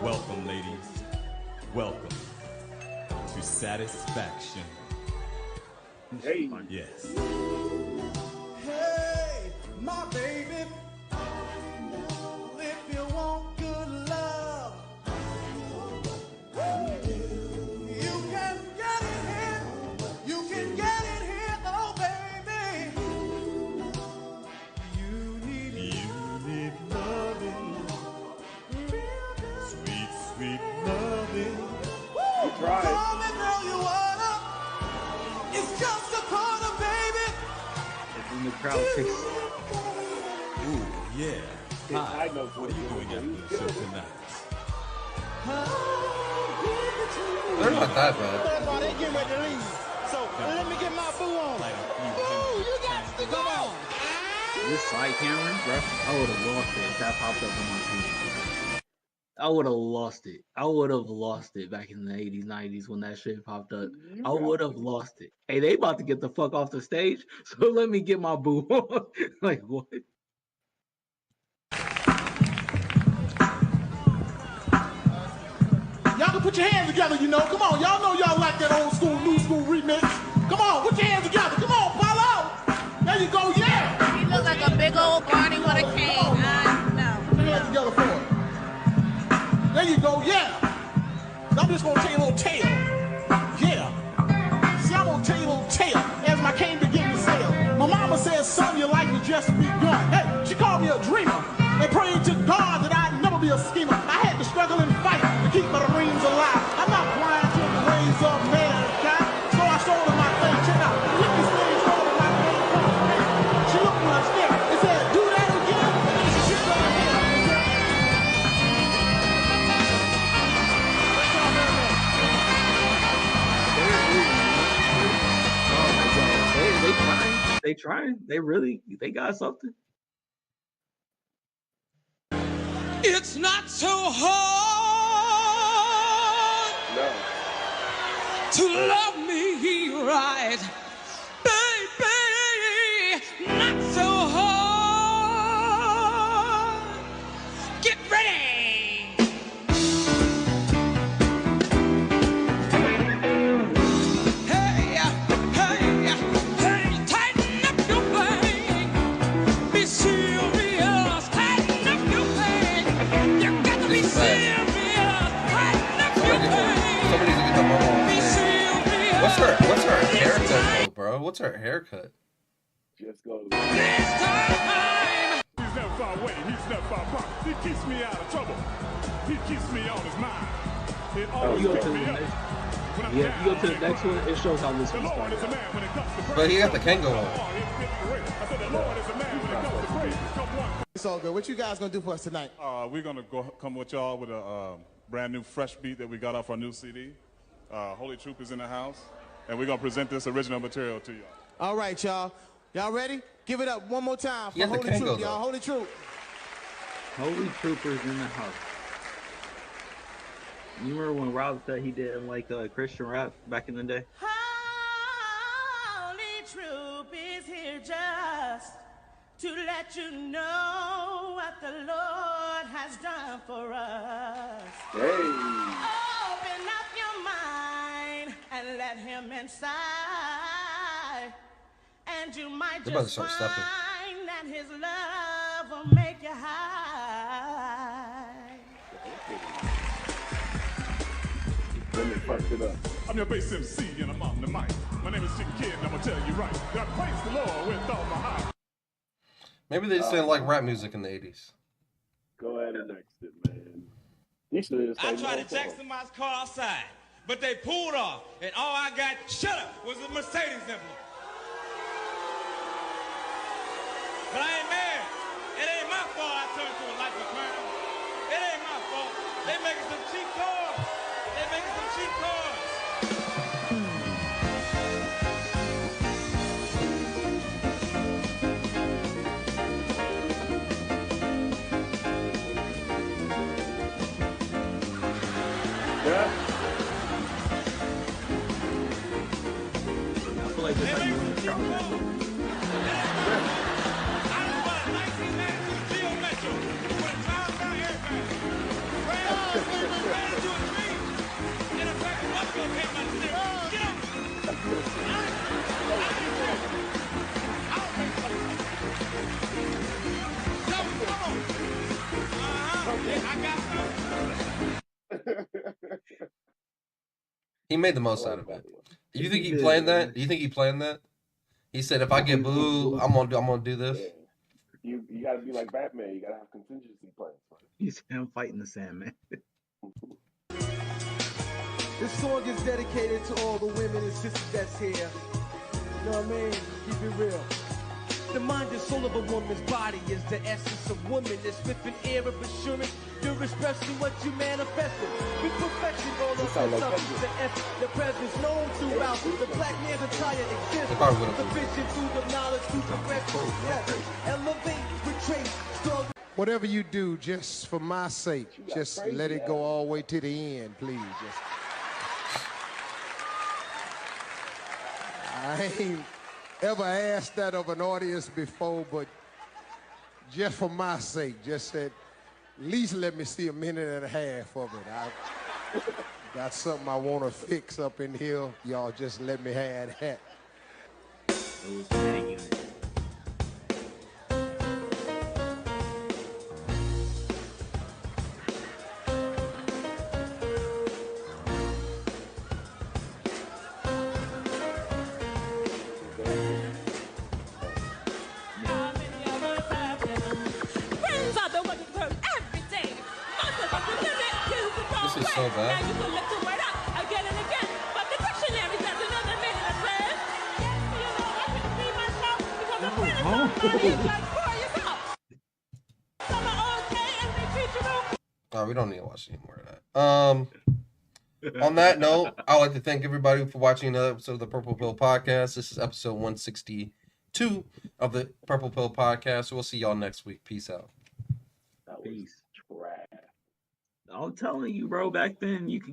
Welcome, ladies. Welcome to Satisfaction. Hey. Yes. Hey, my baby. If you want good love, you can get it here. You can get it here, oh baby. You need loving. Sweet, sweet loving. You tried. Call me girl, you wanna. It's just a corner, baby. And then the crowd takes. Ooh, yeah. Hi. Hi. What are you doing after the show tonight? They're not that bad. They getting ready to leave. So let me get my boo on. Boo, you got to go. This side camera, bro, I would have lost it if that popped up on my TV. I would have lost it. I would have lost it back in the 80s, 90s when that shit popped up. I would have lost it. Hey, they about to get the fuck off the stage, so let me get my boo on. Like, what? Y'all can put your hands together, you know. Come on, y'all know y'all like that old school, new school remix. Come on, put your hands together. Come on, follow. There you go, yeah. He look like a big old Barney with a cane. No. Put your hands together for it. There you go, yeah. I'm just gonna tell you a little tale. Yeah. See, I'm gonna tell you a little tale as my cane begin to sail. My mama says, son, your life has just begun. Hey, she called me a dreamer and prayed to God that I'd never be a schemer. I had to struggle and fight to keep my dreams alive. I'm not blind to the ways of mankind, so I showed her my thing. Check out. Let me stage over my thing. She looked when I stared and said, do that again. And she shook her head. They trying. They trying. They really. They got something. It's not so hard to love me right, baby. Not so hard. Get ready. Hey, hey, hey, tighten up your bag. Be serious, tighten up your bag. You got to be serious, tighten up your bag. Somebody's gonna get the mom off stage. What's her haircut though, bro? What's her haircut? Just go. He's never far away. He's never far apart. He keeps me out of trouble. He keeps me on his mind. It always You go picks to the me up. next. Yeah, you go to the next one. It shows how this one started. But he got the Kango on. It's all good. What you guys gonna do for us tonight? We're gonna come with y'all with a brand new fresh beat that we got off our new CD. Holy Troop is in the house, and we're gonna present this original material to y'all. All right, y'all. Y'all ready? Give it up one more time for Yeah, the Holy Kango, Troop, though. y'all. Holy Troop. Holy Troopers in the house. You remember when Rob said he didn't like Christian rap back in the day? Holy truth is here just to let you know what the Lord has done for us. Hey. Open up your mind and let him inside, and you might They're about to just start find stepping. that his love will make you high. Then they fucked it up. I'm your bass MC and I'm on the mic. My name is Chicken Kid and I'm gonna tell you right. I praise the Lord with all my heart. Maybe they just didn't like rap music in the 80s. Go ahead and next it, man. You should have I tried to jack somebody's car outside, but they pulled off, and all I got, shut up, was a Mercedes emblem. But I ain't mad. It ain't my fault I turned to a life of crime. It ain't my fault. They making some cheap cars. They making some cheap cars. Yeah. I feel like this how you win the Charlie. He made the most out of it. Do you think he planned that? Do you think he planned that? He said, "If I get booed, I'm gonna do this." You gotta be like Batman. You gotta have contingency plans. He's him fighting the Sandman. This song is dedicated to all the women and sisters that's here. You know what I mean? Keep it real. The mind and soul of a woman's body is the essence of woman. It's with an air of assurance. You're especially what you manifested. With perfection, all of the substance, the essence, the presence known throughout the black man's entire existence. The vision through the knowledge, through progression. Yes. Elevate, retrace, struggle. Whatever you do, just for my sake, just let it go all the way to the end, please. Just. I ain't ever asked that of an audience before, but just for my sake, just at least let me see a minute and a half of it. I got something I want to fix up in here. Y'all just let me have that. This is so bad. Oh, we don't need to watch any more of that. On that note, I'd like to thank everybody for watching another episode of the Purple Pill Podcast. This is episode 162 of the Purple Pill Podcast. We'll see y'all next week. Peace out. Peace. I'm telling you, bro, back then you could